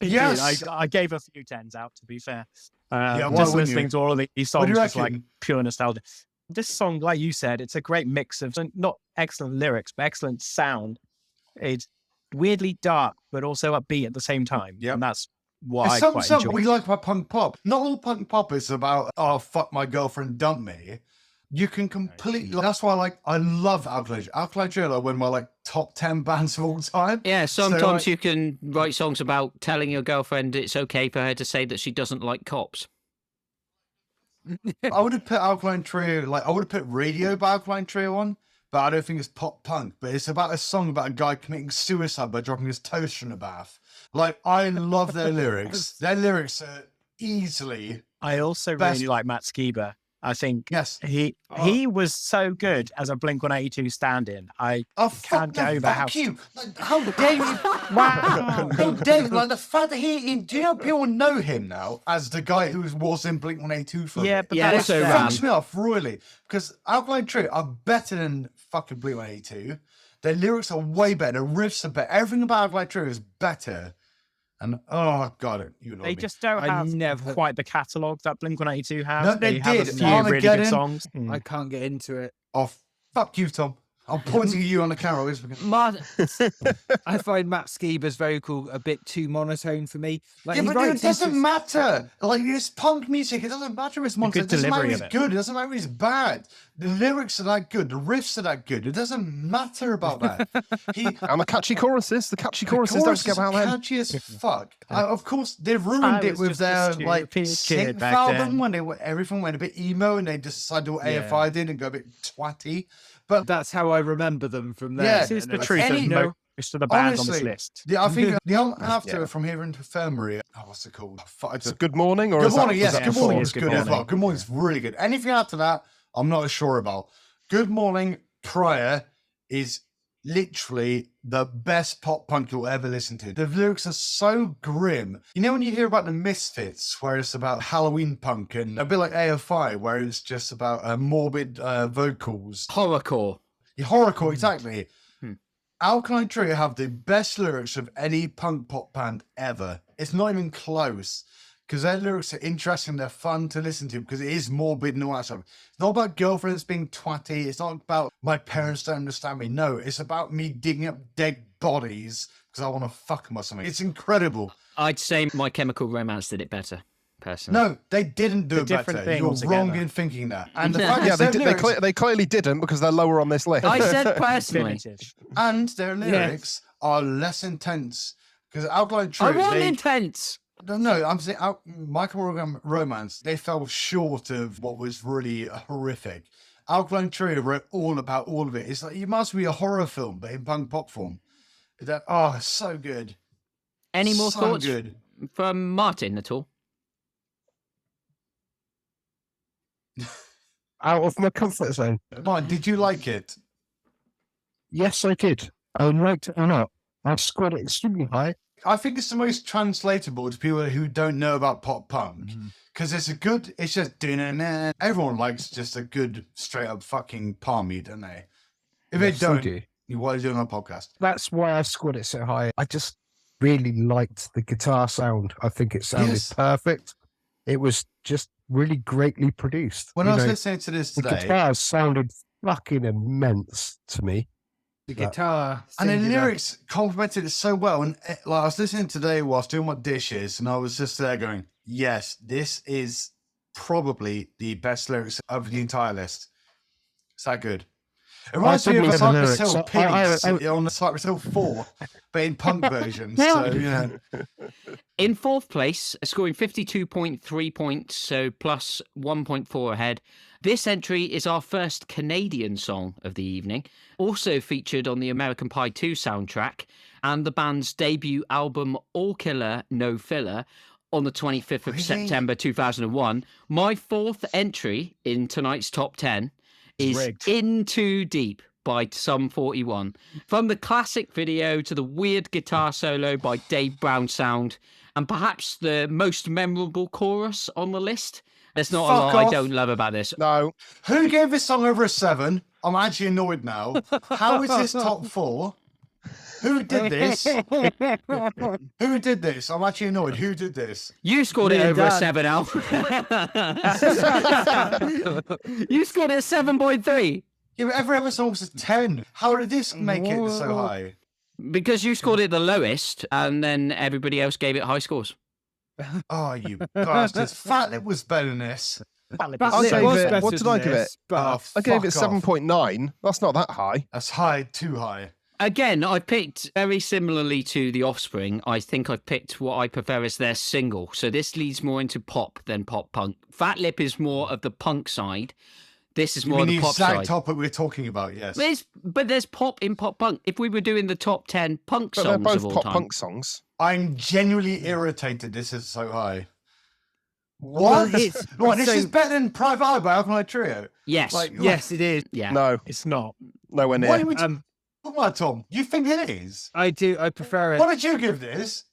Yes.
I gave a few 10s out, to be fair.
Why
Just
wouldn't
listening
you?
to all of these
What do
songs
you
is like
reckon?
pure nostalgia. This song, like you said, it's a great mix of not excellent lyrics, but excellent sound. It's weirdly dark, but also upbeat at the same time.
Yep.
And that's what I
Some
quite
stuff
enjoy.
we like about punk pop. Not all punk pop is about, oh, fuck, my girlfriend dumped me. You can completely. That's why I love Alkaline. Alkaline Trio are one of my like top 10 bands of all time.
Yeah, sometimes
So, like,
you can write songs about telling your girlfriend it's okay for her to say that she doesn't like cops.
I would have put Alkaline Trio, I would have put Radio by Alkaline Trio on, but I don't think it's pop punk. But it's about a song about a guy committing suicide by dropping his toaster in a bath. Like, I love their lyrics. Their lyrics are easily.
I also
best-
really like Matt Skiba. I think
Yes.
he was so good as a Blink-182 stand-in. I
Oh,
can't get over how...
fuck you. Like, how dare you? Wow. How dare you? Like, the fact that do you know people know him now as the guy who was in Blink-182 for a
Yeah,
bit?
but
Yeah,
that's
also
It
ran.
fucks me off royally because Alkaline Trio are better than fucking Blink-182. Their lyrics are way better. The riffs are better. Everything about Alkaline Trio is better And oh god, you know
They just don't
I
have
never-
quite the catalogue that Blink-182 has.
No, they
have
did.
a few really
Armageddon.
good songs.
I can't get into it.
Oh, fuck you, Tom. I'm pointing at you on the camera.
Martyn,
I find Matt Skiba's vocal a bit too monotone for me. Like,
Yeah,
he
but dude,
writes
it doesn't
into-
matter. Like, it's punk music. It doesn't matter if it's monster. It doesn't matter
delivery
if
of
it's
it.
good. It doesn't matter if it's bad. The lyrics are that good. The riffs are that good. It doesn't matter about that.
And the catchy choruses. The catchy choruses don't skip out them.
catchy as fuck. Of course, they ruined
I
it
was
with
just a
their
stupid
like
kid
synth
back
album
then.
when everything went a bit emo and they just decided what AFI did and go a bit twatty. But
That's how I remember them from there.
Yeah,
This is
And
the
it's-
truth
any-
of most of the bands on this
honestly,
list.
yeah, I think the album after From Here into Infirmary. Oh, what's it called?
It's a Good Morning, or
Good
is that-
Morning,
is
yes,
that
Good
before?
Morning is
Good
good as
Morning.
well. Good Morning is really good. Anything after that, I'm not as sure about. Good Morning prior is literally the best pop punk you'll ever listen to. The lyrics are so grim. You know when you hear about the Misfits, where it's about Halloween punk, and a bit like AFI, where it's just about morbid vocals.
horrorcore.
Horrorcore, exactly. Alkaline Trio have the best lyrics of any punk pop band ever. It's not even close. Because their lyrics are interesting, they're fun to listen to because it is morbid and all that stuff. It's not about girlfriends being twatty. It's not about my parents don't understand me. No, it's about me digging up dead bodies because I want to fuck them or something. It's incredible.
I'd say My Chemical Romance did it better, personally.
No, they didn't do it
different
better.
thing
You're
altogether.
wrong in thinking that. And the
Yeah.
fact
Yeah,
is their lyrics,
they clearly didn't because they're lower on this list.
I said personally.
Definitive.
and their lyrics are less intense. Because Alkaline
I
Trio,
want
they,
intense.
No, I'm saying My Chemical Romance, they fell short of what was really horrific. Alkaline Trio wrote all about all of it. It's like, you must be a horror film, but in punk pop form. That, oh, so good.
Any more
So
thoughts
good.
from Martyn at all?
Out of my comfort zone.
Martin, did you like it?
Yes, I did. I liked it or not. I've scored it extremely high.
I think it's the most translatable to people who don't know about pop punk. Because it's just, everyone likes just a good, straight up fucking palmy, don't they? If
Yes,
they
I
don't,
do.
what are you doing on a podcast?
That's why I scored it so high. I just really liked the guitar sound. I think it sounded
Yes.
perfect. It was just really greatly produced.
When
You
I was
know,
listening to this
the
today,
guitars sounded fucking immense to me.
The guitar.
and the
singular.
lyrics complemented it so well. And like, I was listening today whilst doing my dishes, and I was just there going, yes, this is probably the best lyrics of the entire list. It's that good. It reminds me of
didn't
a
get the
Cypress
lyrics.
Hill Pigs on the Cypress Hill 4, but in punk version. So, yeah.
In fourth place, scoring 52.3 points, so plus 1.4 ahead. This entry is our first Canadian song of the evening, also featured on the American Pie 2 soundtrack and the band's debut album All Killer, No Filler on the 25th of
Really?
September 2001. My fourth entry in tonight's top 10 is
rigged.
In Too Deep by Sum 41. From the classic video to the weird guitar solo by Dave Brown Sound, and perhaps the most memorable chorus on the list. There's not a
Fuck
lot I
off.
don't love about this.
No,
Who gave this song over a 7? I'm actually annoyed now. How is this top 4? Who did this? Who did this? I'm actually annoyed. Who did this?
You scored it
Me and
over a
Dan.
7, Al. You scored it a 7.3
Yeah, but every other song was a 10. How did this make it so high?
because you scored it the lowest, and then everybody else gave it high scores.
Oh, you bastards. Fat Lip was better than this.
That
I
lip
gave
was
it-
better
what did
than
I give
this,
it?
But
I gave
Fuck
it
off.
7.9. That's not that high.
That's high, too high.
Again, I picked very similarly to The Offspring. I think I've picked what I prefer as their single. So this leads more into pop than pop punk. Fat Lip is more of the punk side. This is
You
more
mean
of
the
the pop
exact
side.
topic we're talking about, yes.
But there's pop in pop punk. If we were doing the top 10 punk
But they're
songs
both
of all
pop
time,
punk songs.
I'm genuinely irritated this is so high.
Well,
What?
it's-
What, this
so-
is better than Private Eye by Alkaline Trio.
yes,
Like,
yes, it is.
yeah.
No,
It's not.
nowhere
What are
near.
we
Um,
on, Tom? You think it is?
I do. I prefer it.
What did you give this?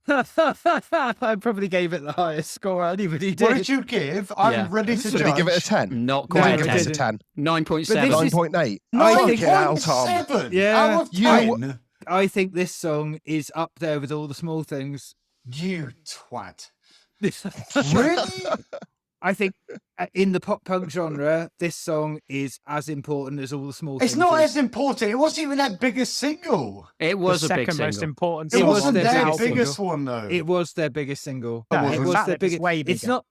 I probably gave it the highest score anybody did.
What did you give? I'm
Yeah.
ready to
Did
judge.
he give it a 10?
Not
No,
quite
I
a
Give
didn't.
this a
10.
10.
9.7.
But this is-
9.8.
I think-
9.7
Yeah.
out of
You-
10.
I think this song is up there with all the small things.
You twat.
Really? I think in the pop punk genre, this song is as important as all the small
It's
things.
not as important. It wasn't even their biggest single.
It was
the
a big
second most
single.
important
It
song.
wasn't
their
their
biggest
biggest
single.
one, though.
It was their biggest single.
No,
It
it
was
wasn't.
their
It's
biggest.
way
It's
bigger.
not.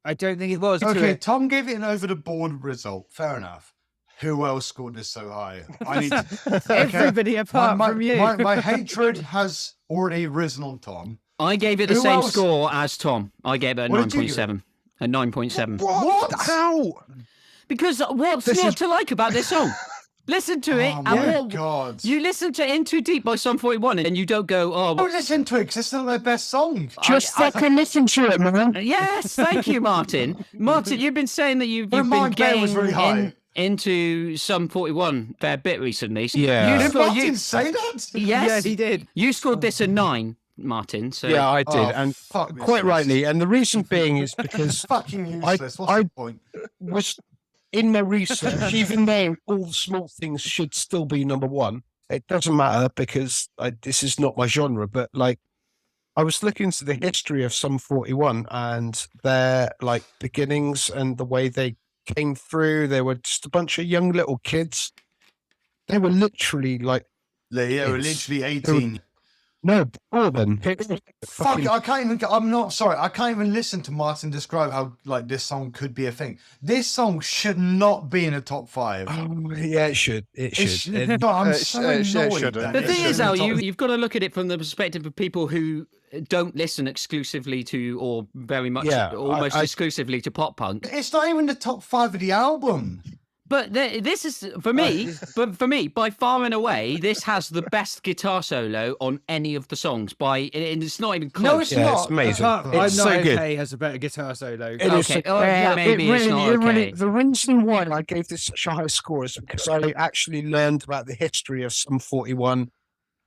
I don't think it was.
Okay, Tom gave it an over the board result. Fair enough. Who else scored this so high? I need to,
Everybody apart
my,
from you.
My hatred has already risen on Tom.
I gave it the
Who
same
else?
score as Tom. I gave it a
What did you give it?
9.7. A 9.7.
What?
How?
Because what's
This
not
is-
to like about this song? Listen to it,
Oh
and
my
what,
God.
you listen to In Too Deep by Sum 41, and you don't go, oh,
Don't listen to it because it's not their best song.
Just fucking listen to it, man.
yes, thank you, Martyn. Martyn, you've been saying that you've
But
been
my bet was
getting
really high.
into Sum 41 a fair bit recently.
Yeah.
You
Did
scored,
Martin say that?
yes,
Yeah, he did.
you scored this a 9, Martyn. So
Yeah, I did,
Oh,
and
fuck this
quite
list.
rightly. And the reason being is because
Fucking useless. What's
I-
the point?
was in my research, even though all the small things should still be number one, it doesn't matter because this is not my genre. But like, I was looking into the history of Sum 41 and their like beginnings and the way they came through. They were just a bunch of young little kids. They were literally like,
Yeah, we're
It's-
literally 18.
no, before then.
Fuck, I can't even. I'm not sorry. I can't even listen to Martin describe how like this song could be a thing. This song should not be in the top 5.
Oh, yeah, it should. It should.
No, I'm
it
so
sh- it
annoyed.
shouldn't.
that
the
it
thing is,
shouldn't
Al,
be top-
you've got to look at it from the perspective of people who don't listen exclusively to, or very much,
Yeah,
almost
I-
exclusively to pop punk.
It's not even the top 5 of the album.
But this is for me. But for me, by far and away, this has the best guitar solo on any of the songs. And it's not even close.
No, it's
Yeah,
not.
it's amazing.
I'm
It's
not
so good.
okay has a better guitar solo.
It is-
Okay, oh, yeah, maybe it's not okay.
The reason why I gave this such a high score is because I actually learned about the history of Sum 41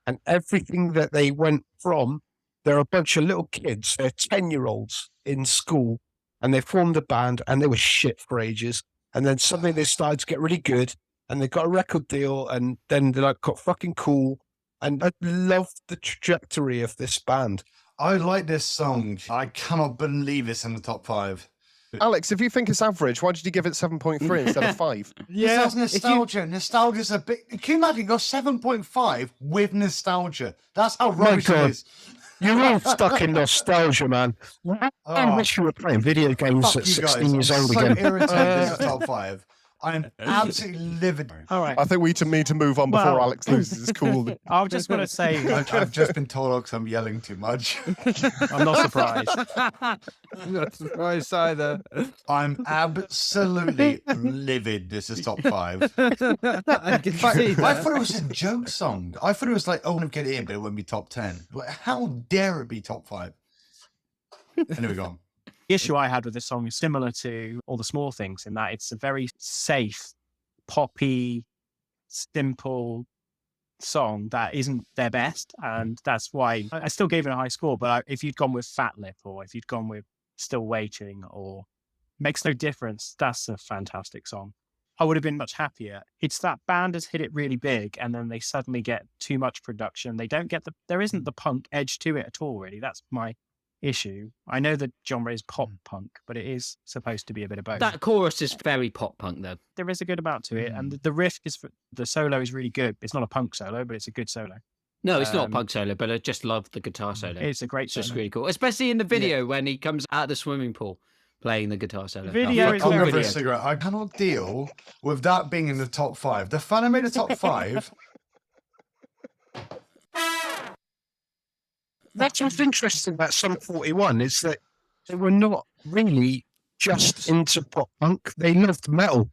and everything that they went from. They're a bunch of little kids. They're 10-year-olds in school, and they formed a band, and they were shit for ages. And then suddenly they started to get really good, and they got a record deal, and then they like got fucking cool. And I love the trajectory of this band.
I like this song. I cannot believe it's in the top 5.
Alex, if you think it's average, why did you give it 7.3 instead of 5?
Yeah, that's nostalgia. Nostalgia's a bit. Can you imagine? You got 7.5 with nostalgia. That's how rubbish it
God.
is.
You're all stuck in nostalgia, man. I
Oh.
wish you were playing video games
Fuck
at
you
16
guys.
years
I'm
old
so
again.
irritated this is top 5. I'm absolutely livid.
All right.
I think we need to move on before
Well-
Alex loses his cool.
I just want to say,
I've just been told because I'm yelling too much.
I'm not surprised.
I'm not surprised either.
I'm absolutely livid. This is top 5.
I can
In fact,
see
I
that.
thought it was a joke song. I thought it was like, oh, I'm get it in, but it wouldn't be top 10. Like, how dare it be top 5? Anyway, go on.
The issue I had with this song is similar to All the Small Things in that it's a very safe, poppy, simple song that isn't their best. And that's why I still gave it a high score. But if you'd gone with Fat Lip or if you'd gone with Still Waiting or Makes No Difference, that's a fantastic song. I would have been much happier. It's that band has hit it really big and then they suddenly get too much production. They don't get there isn't the punk edge to it at all, really. That's my issue. I know the genre is pop punk, but it is supposed to be a bit of both.
That chorus is very pop punk, though.
There is a good amount to it, and the riff the solo is really good. It's not a punk solo, but it's a good solo.
No, it's not a
Um,
punk solo, but I just love the guitar solo.
It's a great
It's just
solo.
really cool, especially in the video when he comes out of the swimming pool playing the guitar solo.
The video
Oh,
is
fuck,
I'll
very
go for a
good.
cigarette. I cannot deal with that being in the top 5. The fan I made the top 5.
That's what's interesting about Sum 41 is that they were not really just into pop punk. They loved metal.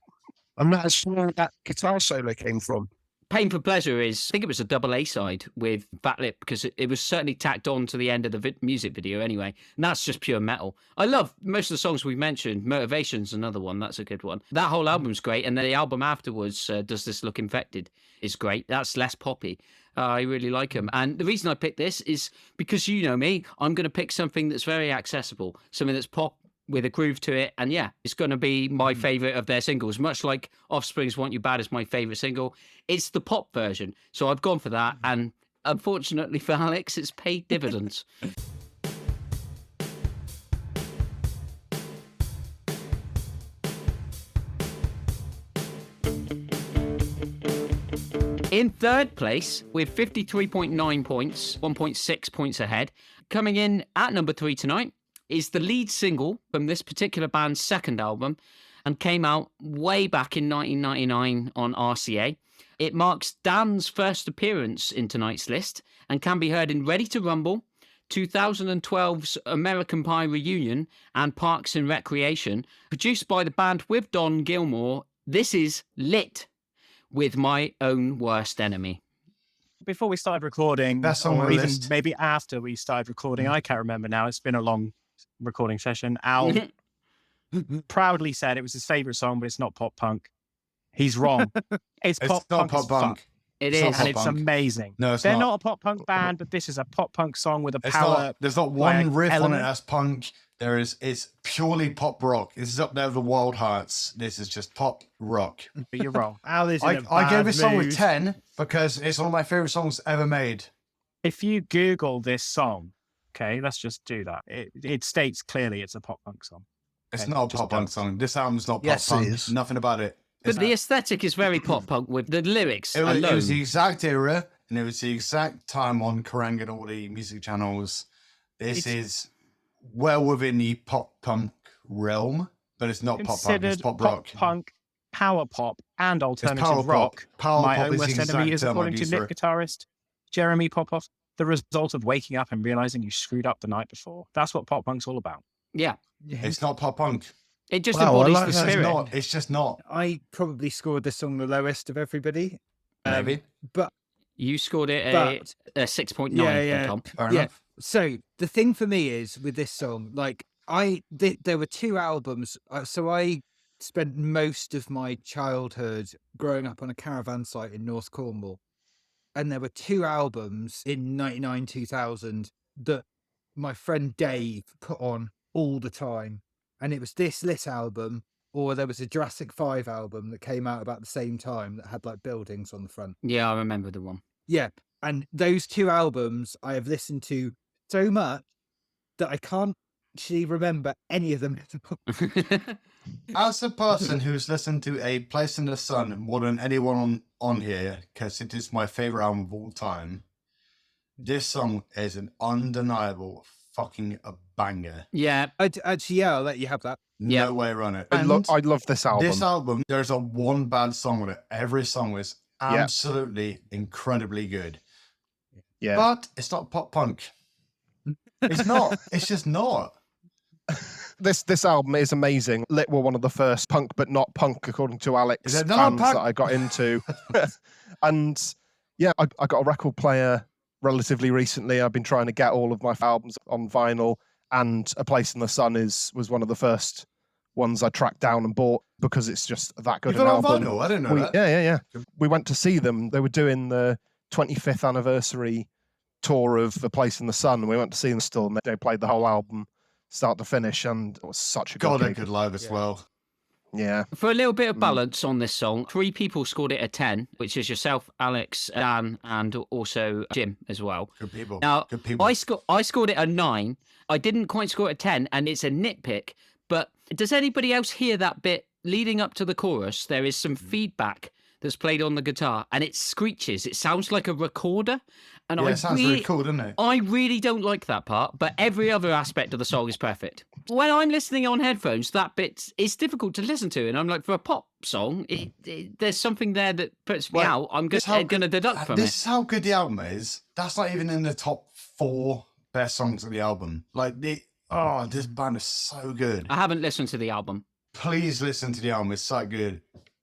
And that's where that guitar solo came from.
Pain for Pleasure is, I think it was a double A side with Fat Lip because it was certainly tacked on to the end of the music video anyway. And that's just pure metal. I love most of the songs we've mentioned. Motivation's another one. That's a good one. That whole album's great. And then the album afterwards, Does This Look Infected, is great. That's less poppy. I really like them. And the reason I picked this is because you know me, I'm going to pick something that's very accessible, something that's pop with a groove to it. And yeah, it's going to be my favourite of their singles, much like Offspring's Want You Bad is my favourite single. It's the pop version. So I've gone for that. And unfortunately for Alex, it's paid dividends. In third place, with 53.9 points, 1.6 points ahead, coming in at number 3 tonight, is the lead single from this particular band's second album and came out way back in 1999 on RCA. It marks Dan's first appearance in tonight's list and can be heard in Ready to Rumble, 2012's American Pie Reunion, and Parks and Recreation. Produced by the band with Don Gilmore, this is Lit with My Own Worst Enemy.
Before we started recording,
Best song on
or
the
even
list.
maybe after we started recording, I can't remember now. It's been a long recording session. Al proudly said it was his favourite song, but it's not pop punk. He's wrong. It's
It's
pop
not
punk.
pop
as
punk.
fuck.
It
It's not
is.
pop
And it's
punk.
amazing.
No, it's
They're
not.
not a pop punk band, but this is a pop punk song with a
It's
power.
not. There's not
like,
one riff on it
element.
that's punk. It's purely pop rock. This is up there with the Wild Hearts. This is just pop rock.
But you're wrong.
Al is in a
I gave
bad
this song with
mood.
10 because it's one of my favorite songs ever made.
If you Google this song, okay, let's just do that. It states clearly it's a pop punk song.
It's
Okay,
not a
just
pop punk
don't.
song. This album's not pop
Yes, it
punk.
is.
Nothing about it.
But the aesthetic is very pop punk with the lyrics
It
alone.
was the exact era, and it was the exact time on Kerrang and all the music channels. This is well within the pop punk realm, but it's not pop punk.
Considered
It's pop rock.
punk, power pop, and alternative
power pop.
rock.
Power
My
pop
Own
is the
Worst
exact
Enemy is,
term
according
I'd
to
use
Nick
for it.
guitarist Jeremy Popoff, the result of waking up and realizing you screwed up the night before. That's what pop punk's all about.
Yeah.
It's not pop punk.
It just
Wow, I
embodies
like
the
that.
It's
spirit.
not. It's just not.
I probably scored this song the lowest of everybody.
Maybe.
But
You scored it
But-
a 6.9,
Yeah.
Tom.
Fair
yeah.
enough.
So the thing for me is with this song, like there were two albums. So I spent most of my childhood growing up on a caravan site in North Cornwall, and there were two albums in 99, 2000 that my friend Dave put on all the time, and it was this Lit album, or there was a Jurassic 5 album that came out about the same time that had like buildings on the front.
Yeah, I remember the one.
Yeah. And those two albums I have listened to so much that I can't actually remember any of them.
As a person who's listened to A Place in the Sun more than anyone on here, because it is my favorite album of all time, this song is an undeniable fucking banger.
Yeah.
I'll let you have that.
Yeah.
No way around it.
I
And
love this album.
this album, there's a one bad song on it. Every song is
Yeah.
absolutely incredibly good.
Yeah.
But it's not pop punk. It's not. It's just not.
This album is amazing. Lit were one of the first punk, but not punk, according to Alex,
Is it not
fans
punk?
that I got into. And yeah, I got a record player relatively recently. I've been trying to get all of my albums on vinyl, and A Place in the Sun was one of the first ones I tracked down and bought because it's just that good
You
an
got on
album.
vinyl? I didn't know that.
Yeah. We went to see them. They were doing the 25th anniversary tour of A Place in the Sun. We went to see them still, and they played the whole album, start to finish, and it was such a good
God, they're
gig.
good live as well.
Yeah.
For a little bit of balance on this song, 3 people scored it a 10, which is yourself, Alex, Dan, and also Jim as well.
Good people.
Now,
Good people.
I scored it a 9. I didn't quite score it a 10, and it's a nitpick. But does anybody else hear that bit leading up to the chorus? There is some feedback that's played on the guitar, and it screeches. It sounds like a recorder. And
Yeah,
I
it sounds really cool, doesn't it?
I really don't like that part, but every other aspect of the song is perfect. When I'm listening on headphones, that bit is difficult to listen to, and I'm like, for a pop song, there's something there that puts me
Well,
out. I'm
this is how
going to deduct from
This
it.
is how good the album is. That's not even in the top 4 best songs of the album. This band is so good.
I haven't listened to the album.
Please listen to the album. It's so good.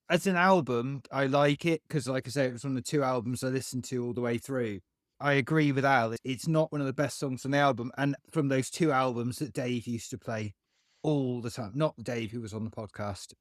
As an album, I like it because, like I say, it was one of the two albums I listened to all the way through. I agree with Al. It's not one of the best songs on the album. And from those two albums that Dave used to play all the time, not Dave who was on the podcast,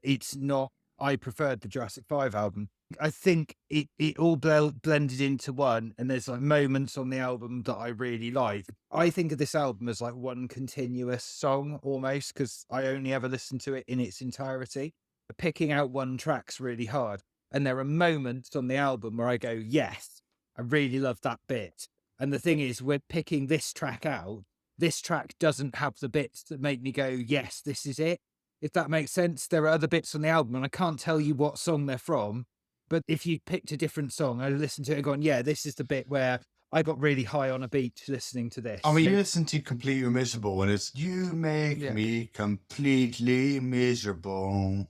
it's not. I preferred the Jurassic 5 album. I think it all blended into one, and there's like moments on the album that I really like. I think of this album as like one continuous song almost, because I only ever listen to it in its entirety. Picking out one track's really hard. And there are moments on the album where I go, yes, I really love that bit. And the thing is, we're picking this track out. This track doesn't have the bits that make me go, yes, this is it. If that makes sense, there are other bits on the album, and I can't tell you what song they're from, But if you picked a different song, I listened to it and gone, yeah, this is the bit where I got really high on a beat listening to this.
I mean, you listen to Completely Miserable and it's, you make me completely miserable.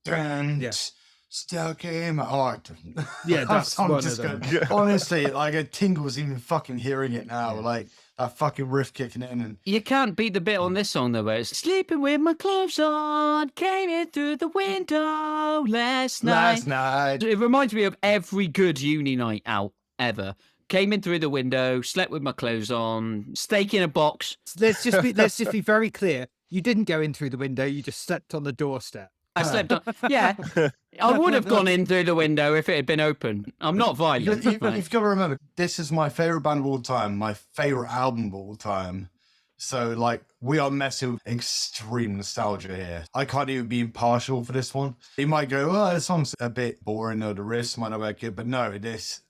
And stuck in my heart.
Yeah, that's
I'm
one
just
of them.
going, honestly, like it tingles even fucking hearing it now. Like that fucking riff kicking in. And
You can't beat the bit on this song though, where it's sleeping with my clothes on, came in through the window last night. It reminds me of every good uni night out ever. Came in through the window, slept with my clothes on, steak in a box.
Let's just be very clear. You didn't go in through the window. You just slept on the doorstep.
I slept on. Yeah, I would have gone in through the window if it had been open. I'm not violent.
you've got to remember, this is my favorite band of all time, my favorite album of all time. So, like, we are messing with extreme nostalgia here. I can't even be impartial for this one. You might go, oh, this song's a bit boring, or the riffs might not be good, but no, this.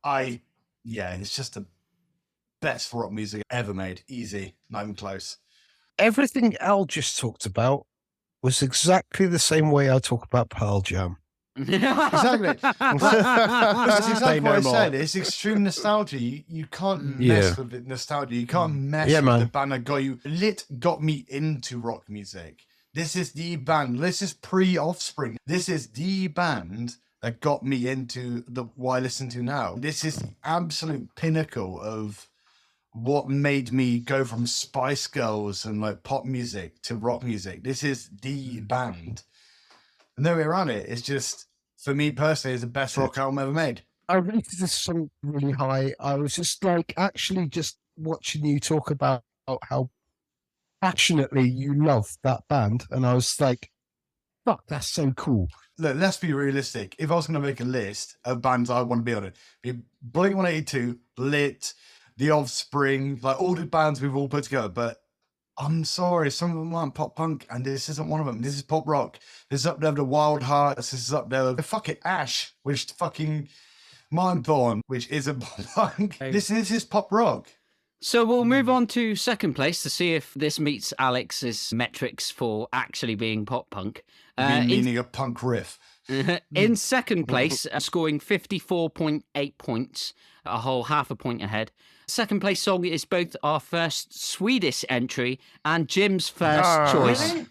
It's just the best rock music ever made. Easy, not even close.
Everything Al just talked about was exactly the same way I talk about Pearl Jam.
Exactly. That's exactly what I said. It's extreme nostalgia. You can't mess with the nostalgia. You can't mess with the band that got you. Got me into rock music. This is the band. This is pre-Offspring. This is the band that got me into what I listen to now. This is the absolute pinnacle of what made me go from Spice Girls and like pop music to rock music. This is the band. No way around it. It's just, for me personally, it's the best rock album ever made.
I rated this song really high. I was just like, actually just watching you talk about how passionately you love that band. And I was like, fuck, that's so cool.
Look, let's be realistic. If I was going to make a list of bands I want to be on it, it'd be Blink-182, Lit, The Offspring, like all the bands we've all put together. But I'm sorry, some of them aren't pop punk, and this isn't one of them. This is pop rock. This is up there with the Wild Hearts. This is up there with the fucking Ash, which fucking Mindthorn, which isn't pop punk. This is pop rock.
So we'll move on to second place to see if this meets Alex's metrics for actually being pop punk.
Meaning a punk riff.
In second place, scoring 54.8 points, a whole half a point ahead. Second place song is both our first Swedish entry and Jim's first choice.
Really?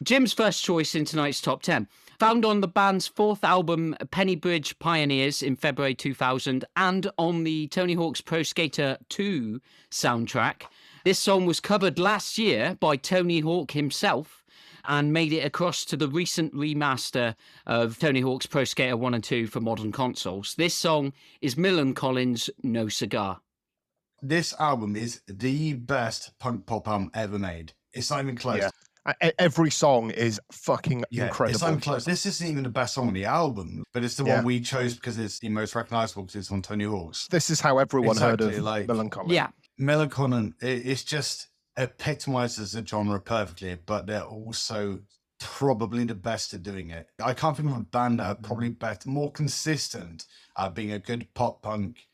Jim's first choice in tonight's top 10. Found on the band's fourth album, Penny Bridge Pioneers, in February 2000, and on the Tony Hawk's Pro Skater 2 soundtrack. This song was covered last year by Tony Hawk himself and made it across to the recent remaster of Tony Hawk's Pro Skater 1 and 2 for modern consoles. This song is Millencolins' No Cigar.
This album is the best punk pop album ever made. It's not even close.
Yeah. Every song is fucking incredible.
It's not even close. This isn't even the best song on the album, but it's the one we chose because it's the most recognizable because it's on Tony Hawk's.
This is how everyone heard of
like,
Melancholy.
Yeah.
Melancholy, it's just epitomizes the genre perfectly, but they're also probably the best at doing it. I can't think of a band that are probably better, more consistent at being a good pop punk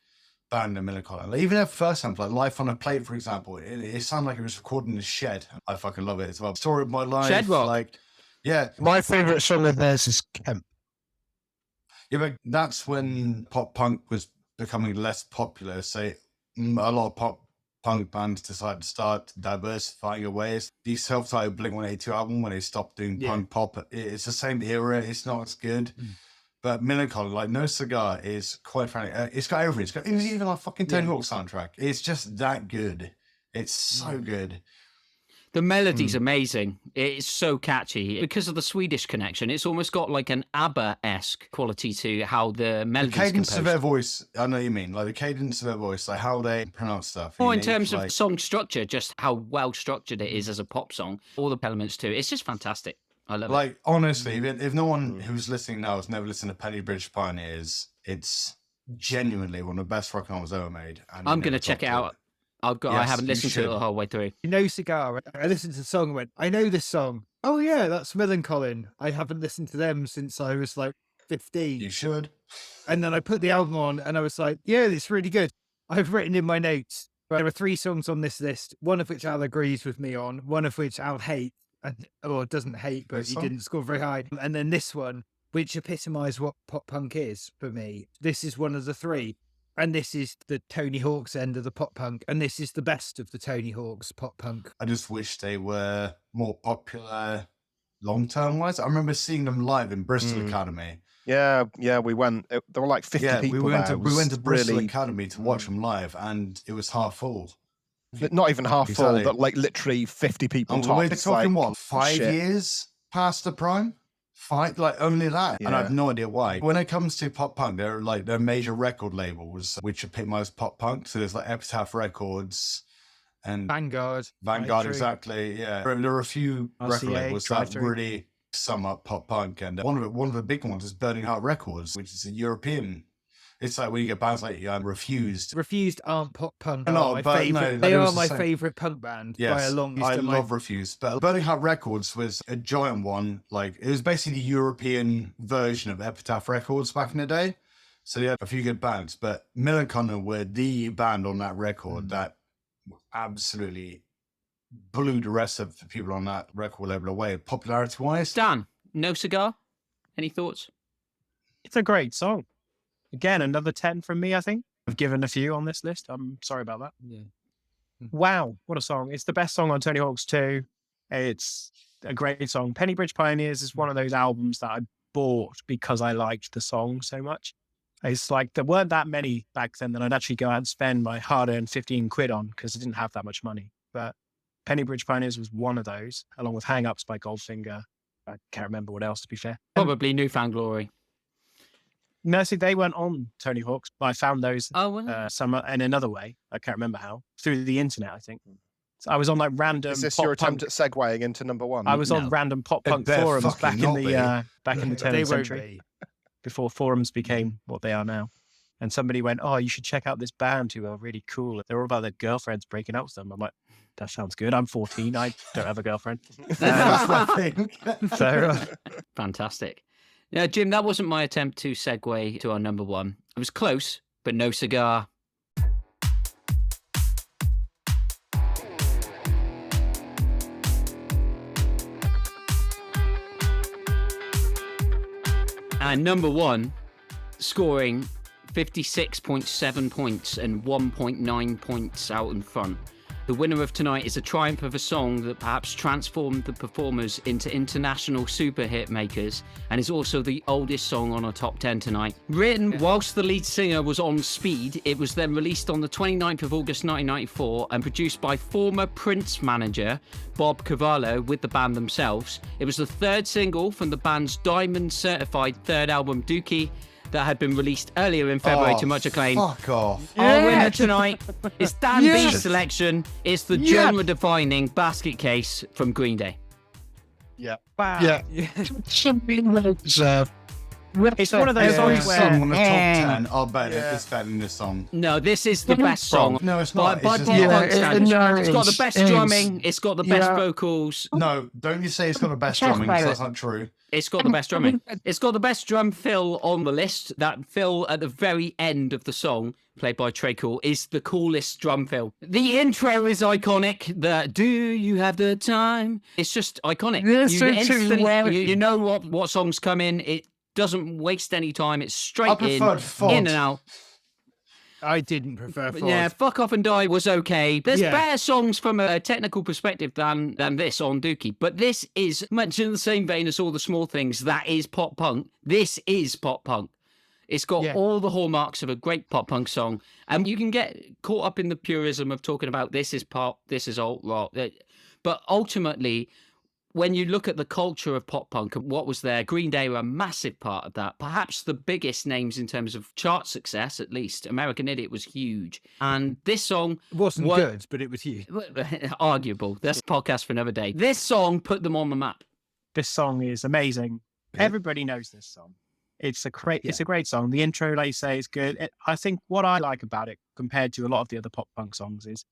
band than Melancholy. Like, even their first sample, like Life on a Plate, for example, it sounded like it was recorded in a shed. I fucking love it as well. Story of My Life.
Shed rock.
Like, yeah.
My favourite song of theirs is Kemp.
Yeah, but that's when pop punk was becoming less popular. So a lot of pop punk bands decided to start diversifying away. The self-titled Blink-182 album, when they stopped doing punk pop, it's the same era. It's not as good. But Melancholy, like No Cigar, is quite frankly, it's got everything. It was even like fucking Tony Hawk soundtrack. It's just that good. It's so good.
The melody's amazing. It's so catchy. Because of the Swedish connection, it's almost got like an ABBA-esque quality to how the melody's
The cadence
composed.
of their voice, I know what you mean. Like the cadence of their voice, like how they pronounce stuff.
Or in
unique,
terms
like,
of song structure, just how well structured it is as a pop song. All the elements to it. It's just fantastic. I love it.
Like, honestly, if no one who's listening now has never listened to Penny Bridge Pioneers, it's genuinely one of the best rock albums ever made. And
I'm going to check it out. I haven't listened to it the whole way through.
No Cigar. I listened to the song and went, I know this song. Oh yeah, that's Melancholy. I haven't listened to them since I was like 15.
You should.
And then I put the album on and I was like, yeah, it's really good. I've written in my notes, there are 3 songs on this list, one of which Al agrees with me on, one of which Al hates, or doesn't hate, but he didn't score very high. And then this one, which epitomise what pop punk is for me. This is one of the three. And this is the Tony Hawk's end of the pop punk. And this is the best of the Tony Hawk's pop punk.
I just wish they were more popular long-term wise. I remember seeing them live in Bristol Academy.
Yeah, we went. There were like 50 people
we went
there.
we went to Bristol
really,
Academy to watch them live, and it was half full.
not even half
Exactly.
full, but like literally 50 people
And
top.
we're
It's
talking
like,
what, 5
shit.
years past the prime? Like only that, and I have no idea why. When it comes to pop punk, there are major record labels which epitomise pop punk. So there's like Epitaph Records and
Vanguard.
exactly. Yeah, there are a few record
RCA,
labels that
Drive-Thru.
really sum up pop punk, and one of the big ones is Burning Heart Records, which is a European. It's like when you get bands like Refused.
Refused aren't pop punk.
No,
My
but
favourite.
no,
they
it
are
was the
my
same.
favourite punk band by
Yes,
a long.
I love Refused, but Burning Heart Records was a giant one. Like it was basically the European version of Epitaph Records back in the day. So they had a few good bands, but Millicona were the band on that record that absolutely blew the rest of the people on that record label away, popularity-wise.
Dan, No Cigar? Any thoughts?
It's a great song. Again, another 10 from me, I think. I've given a few on this list. I'm sorry about that.
Yeah.
Wow, what a song. It's the best song on Tony Hawk's 2. It's a great song. Penny Bridge Pioneers is one of those albums that I bought because I liked the song so much. It's like there weren't that many back then that I'd actually go out and spend my hard-earned 15 quid on because I didn't have that much money. But Penny Bridge Pioneers was one of those, along with Hang Ups by Goldfinger. I can't remember what else, to be fair.
Probably Newfound Glory.
No, see, they weren't on Tony Hawk's, but I found those
Oh, well.
in another way. I can't remember how. Through the internet, I think. So I was on like random
Is this
pop
your attempt
punk.
at segueing into number one?
I was
No.
on random pop
It
punk
better
forums back
fucking
in
not
the turn
They
of the
won't
century,
be.
before forums became what they are now. And somebody went, "Oh, you should check out this band who are really cool. They're all about their girlfriends breaking up with them." I'm like, "That sounds good. I'm 14. I don't have a girlfriend."
That's my thing.
So
Fantastic. Yeah, Jim, that wasn't my attempt to segue to our number one. It was close, but No Cigar. And number one, scoring 56.7 points and 1.9 points out in front. The winner of tonight is a triumph of a song that perhaps transformed the performers into international super hit makers and is also the oldest song on our top 10 tonight. Written whilst the lead singer was on speed, it was then released on the 29th of August 1994 and produced by former Prince manager Bob Cavallo with the band themselves. It was the third single from the band's Diamond certified third album Dookie that had been released earlier in February to much acclaim.
Fuck off.
Our winner tonight is Dan B's selection. It's the genre-defining Basket Case from Green Day.
Yeah.
wow.
Yeah. Something well deserved.
It's one of those
Every
songs
song
where
on the top 10 are better. It's better than this song.
No, this is the best song.
No, it's
By
not.
pop
It's just
punk standards.
no,
It's got the
it's-
best
it's-
drumming. It's got the best
yeah.
vocals.
No, don't you say it's got the best drumming, because that's not true.
It's got the best drumming. It's got the best drum fill on the list. That fill at the very end of the song, played by Trey Cool, is the coolest drum fill. The intro is iconic. The "Do you have the time?" It's just iconic. You know what song's coming. It doesn't waste any time. It's straight
I preferred Fod.
in and out.
I didn't prefer Ford.
Yeah, Fuck Off and Die was okay. There's
Yeah.
better songs from a technical perspective than this on Dookie. But this is much in the same vein as all the small things. That is pop punk. This is pop punk. It's got all the hallmarks of a great pop punk song. And you can get caught up in the purism of talking about this is pop, this is alt rock. But ultimately, when you look at the culture of pop punk and what was there, Green Day were a massive part of that. Perhaps the biggest names in terms of chart success, at least. American Idiot was huge. And this song
It wasn't
wa-
good, but it was you.
arguable. That's a podcast for another day. This song put them on the map.
This song is amazing. Everybody knows this song. It's a great song. The intro, like you say, is good. I think what I like about it compared to a lot of the other pop punk songs is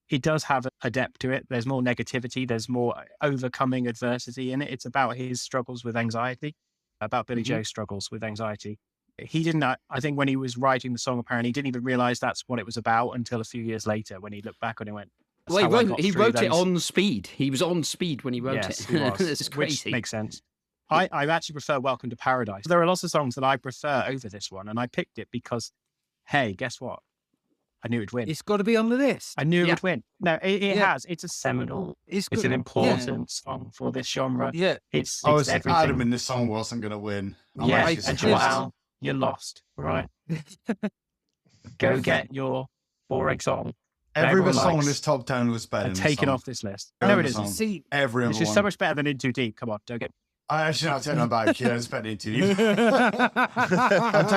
it does have a depth to it. There's more negativity. There's more overcoming adversity in it. It's about his struggles with anxiety, about Billy Joe's struggles with anxiety. He didn't, I think when he was writing the song, apparently he didn't even realize that's what it was about until a few years later when he looked back on it and went, "That's
Well,
how I got
he
through
wrote it
those."
on speed. He was on speed when he wrote
Yes,
it.
he was,
It's
which
crazy.
makes sense. I actually prefer Welcome to Paradise. There are lots of songs that I prefer over this one, and I picked it because, hey, guess what? I knew it'd win.
It's got to be on the list.
I knew it
Yeah.
would win. No, it
Yeah.
has. It's a seminal.
It's
It's
good.
an important song for this genre.
Yeah.
It's
I was
everything.
adamant this song wasn't going to win. I'm
Yeah,
actually
and
surprised.
Joel, you're lost, right? Go get your boring song.
Every other song in
likes,
this top 10 was better
and
than
take
this
it
song.
off this list.
Every
No, it
other
isn't.
song.
See,
Every other
This is
one.
so much better than In Too Deep. Come on, don't get.
I actually, I'll take that back. Yeah, it's better to you. I'll take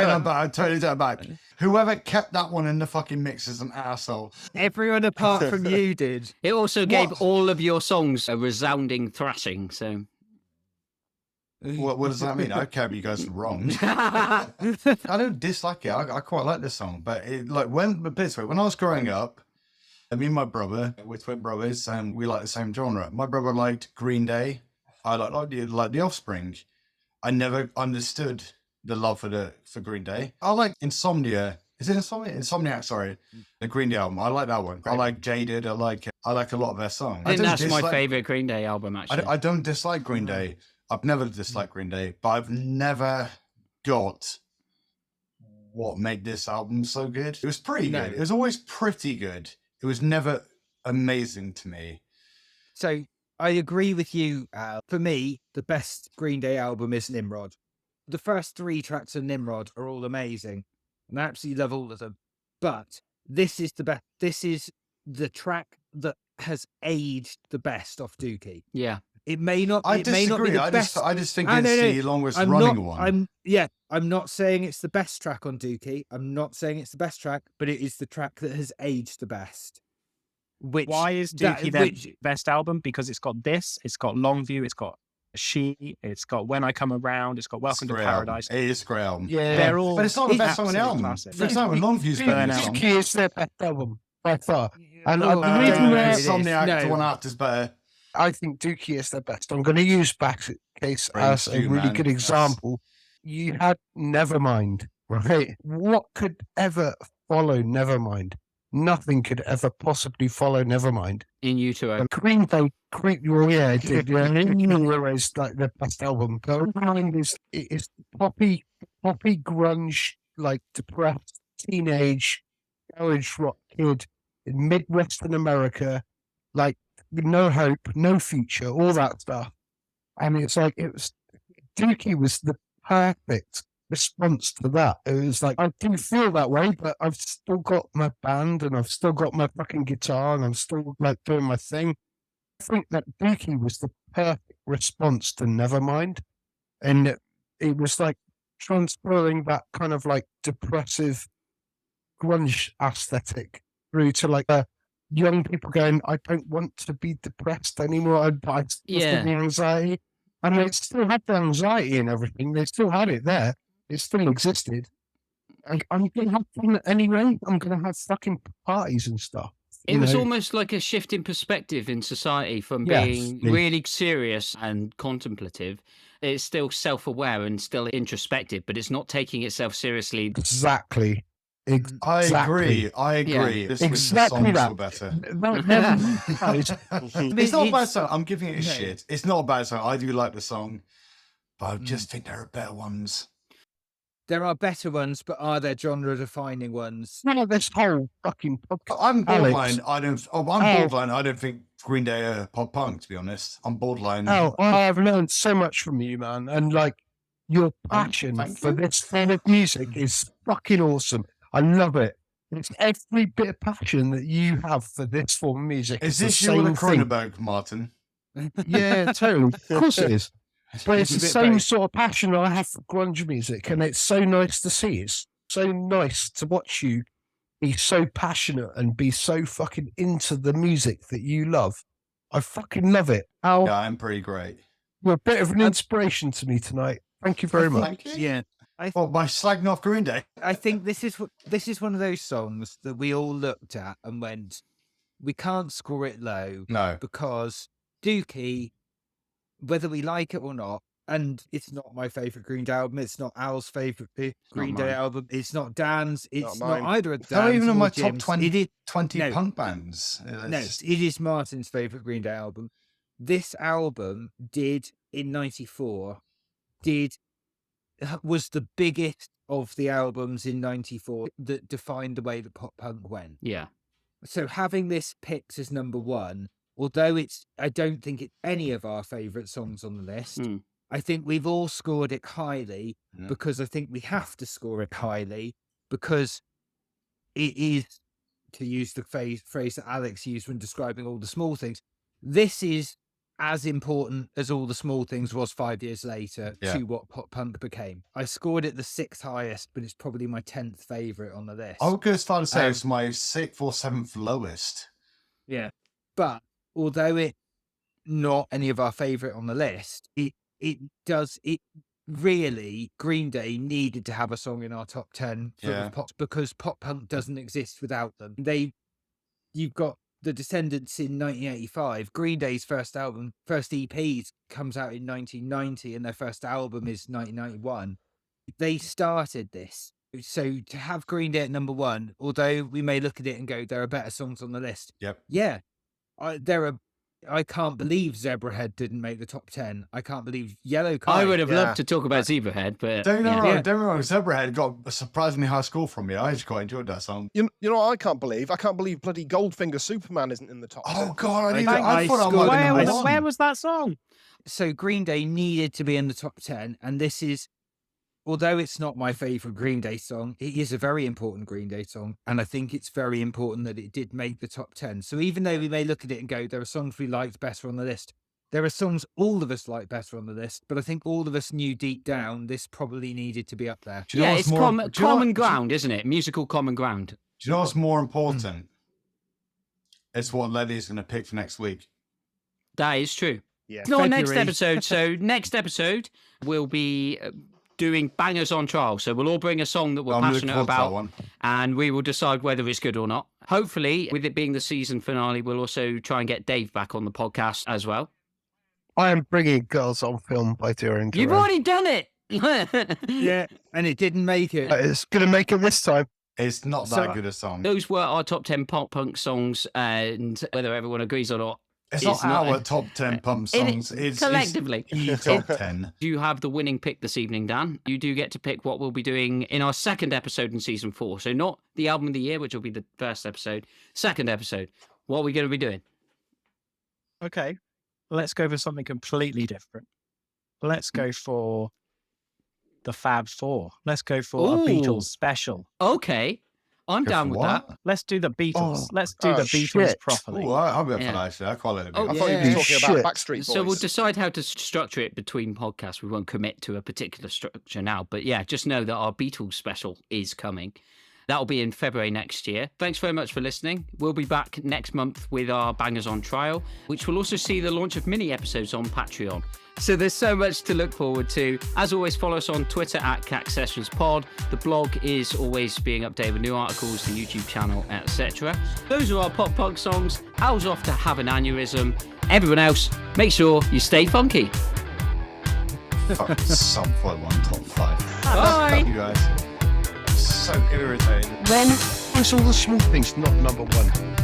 that back. I'll totally take that back. Whoever kept that one in the fucking mix is an asshole.
everyone apart from you did.
It also gave
What?
all of your songs a resounding thrashing. So
What does that mean? I can't be you guys wrong. I don't dislike it. I quite like this song, but this way, when I was growing up, me and my brother, we're twin brothers, and we like the same genre. My brother liked Green Day. I like the Offspring. I never understood the love for Green Day. I like Insomnia. Is it Insomnia? Insomniac, sorry. The Green Day album. I like that one. I like Jaded. I like a lot of their songs.
I think
don't
that's my
dislike-
favorite Green Day album, actually.
I don't dislike Green Day. I've never disliked Green Day, but I've never got what made this album so good. It was pretty
No.
good. It was always pretty good. It was never amazing to me.
So I agree with you, Al. For me, the best Green Day album is Nimrod. The first 3 tracks of Nimrod are all amazing, and I absolutely love all of them. But this is the best. This is the track that has aged the best off Dookie.
Yeah.
It may not.
I
It may not be
disagree.
the best.
I just think
Ah,
it's
no, no.
the longest
I'm
running
not,
one.
I'm not saying it's the best track on Dookie. I'm not saying it's the best track, but it is the track that has aged the best. Which
Why is
that-
Dookie their
which-
best album? Because it's got this, it's got Longview, it's got She, it's got When I Come Around, it's got Welcome to
Great album.
Paradise.
It is a great album.
Yeah.
They're all.
But it's not the best song on the
absolute
album.
classics.
For example, Longview's better than this song.
Dookie is their best album by far. And
Oh,
the reason why
Insomniac,
No.
the one after's better.
I think Dookie is their best. I'm going to use Backcase
Praise
as a
you,
really
man.
good
Yes.
example. You had Nevermind, right? What could ever follow Nevermind? Nothing could ever possibly follow Nevermind.
In Utero.
And Green Day, well, yeah, it did. Yeah, it is like the best album. But Nevermind is poppy grunge, like depressed teenage garage rock kid in Midwestern America, like no hope, no future, all that stuff. And it's like Dookie was the perfect response to that. It was like, I do feel that way, but I've still got my band and I've still got my fucking guitar and I'm still like doing my thing. I think that Dookie was the perfect response to Nevermind. And it was like transferring that kind of like depressive grunge aesthetic through to like young people going, I don't want to be depressed anymore. I still
Yeah.
the anxiety. And they still had the anxiety and everything. They still had it there. It still existed. And I'm going to have fun anyway. I'm going to have fucking parties and stuff.
It
you
was
know?
almost like a shift in perspective in society from
Yes.
being really serious and contemplative. It's still self-aware and still introspective, but it's not taking itself seriously.
Exactly.
I agree.
Yeah.
This
Exactly
was the
that.
song better.
That-
It's not a bad song. I'm giving it a
No.
shit. It's not a bad song. I do like the song, but I just think there are better ones.
There are better ones, but are there genre-defining ones?
No, this whole fucking podcast.
I'm
Alex.
borderline. I'm borderline. I don't think Green Day are pop punk, to be honest. I'm borderline.
Oh, I have learned so much from you, man. And like your passion
thank
for
you.
this kind of music is fucking awesome. I love it. It's every bit of passion that you have for this form of music.
Is
It's
this
the
you with a
same thing.
Kronenberg, Martin?
Yeah, totally. Of course it is. But it's
It's a
the
bit
same
both.
sort of passion I have for grunge music, and it's so nice to see. It's so nice to watch you be so passionate and be so fucking into the music that you love. I fucking love it. Al,
Yeah, I'm pretty great.
you're a bit of an inspiration to me tonight. Thank you very much.
Thank you.
Yeah.
Well, by slagging off Green Day.
I think this is one of those songs that we all looked at and went, we can't score it low
No.
because Dookie, whether we like it or not, and it's not my favorite Green Day album, it's not Al's favorite Green Day
mine.
album, it's not Dan's, it's not,
mine.
either of
It's not
Dan's
even in
or
my top
Jim's.
20,
It is,
20
No.
punk bands.
no, it is Martin's favorite Green Day album. This album did in '94 was the biggest of the albums in '94 that defined the way that pop punk went.
Yeah.
So having this picked as number one, although I don't think it's any of our favourite songs on the list. I think we've all scored it highly because I think we have to score it highly because it is, to use the phrase that Alex used when describing all the small things, this is as important as all the small things was 5 years later to what pop punk became. I scored it the 6th highest, but it's probably my 10th favourite on the list.
I would go as far to say it's my 6th or 7th lowest.
Yeah. But although it's not any of our favourite on the list, it really, Green Day needed to have a song in our top 10 for pop, because pop punk doesn't exist without them. You've got the Descendants in 1985. Green Day's first EP comes out in 1990, and their first album is 1991. They started this. So to have Green Day at number one, although we may look at it and go, there are better songs on the list.
Yep.
Yeah. I can't believe Zebrahead didn't make the top 10. I can't believe Yellow Kite.
I would have loved to talk about Zebrahead, but
Don't get me wrong. Zebrahead got a surprisingly high score from me. I just quite enjoyed that song.
You know what I can't believe? I can't believe bloody Goldfinger Superman isn't in the top 10.
Oh God, I
thought
Where was that song?
So Green Day needed to be in the top 10, and this is, although it's not my favourite Green Day song, it is a very important Green Day song, and I think it's very important that it did make the top 10. So even though we may look at it and go, there are songs we liked better on the list, there are songs all of us like better on the list, but I think all of us knew deep down this probably needed to be up there.
Yeah, it's common ground, isn't it? Musical common ground.
Do you know what's more important? It's what Letty's going to pick for next week.
That is true.
Yeah.
It's not next episode. So next episode we'll be doing Bangers on Trial. So we'll all bring a song that we're passionate about, and we will decide whether it's good or not. Hopefully, with it being the season finale, we'll also try and get Dave back on the podcast as well.
I am bringing Girls on Film by Duran Duran.
You've already done it.
Yeah, and it didn't make it.
It's going to make it this time.
It's not that good a song.
Those were our top 10 pop punk songs, and whether everyone agrees or not,
it's not our top 10 pump songs. It's
collectively.
It's top 10.
You have the winning pick this evening, Dan. You do get to pick what we'll be doing in our second episode in season 4. So not the album of the year, which will be the first episode. Second episode. What are we going to be doing?
Okay, let's go for something completely different. Let's go for the Fab Four. Let's go for a Beatles special.
Okay. I'm down with that.
Let's do the Beatles. Let's do the Beatles properly.
Oh, I'll be up for that, actually. I quite like it.
I thought you were talking about Backstreet Boys.
So we'll decide how to structure it between podcasts. We won't commit to a particular structure now. But yeah, just know that our Beatles special is coming. That'll be in February next year. Thanks very much for listening. We'll be back next month with our Bangers on Trial, which will also see the launch of mini episodes on Patreon. So there's so much to look forward to. As always, follow us on Twitter at Cac Sessions Pod. The blog is always being updated with new articles, the YouTube channel, etc. Those are our pop punk songs. Al's off to have an aneurysm. Everyone else, make sure you stay funky.
Some point one top 5.
Bye.
You guys. So irritating.
Then it's all the small things, not number one.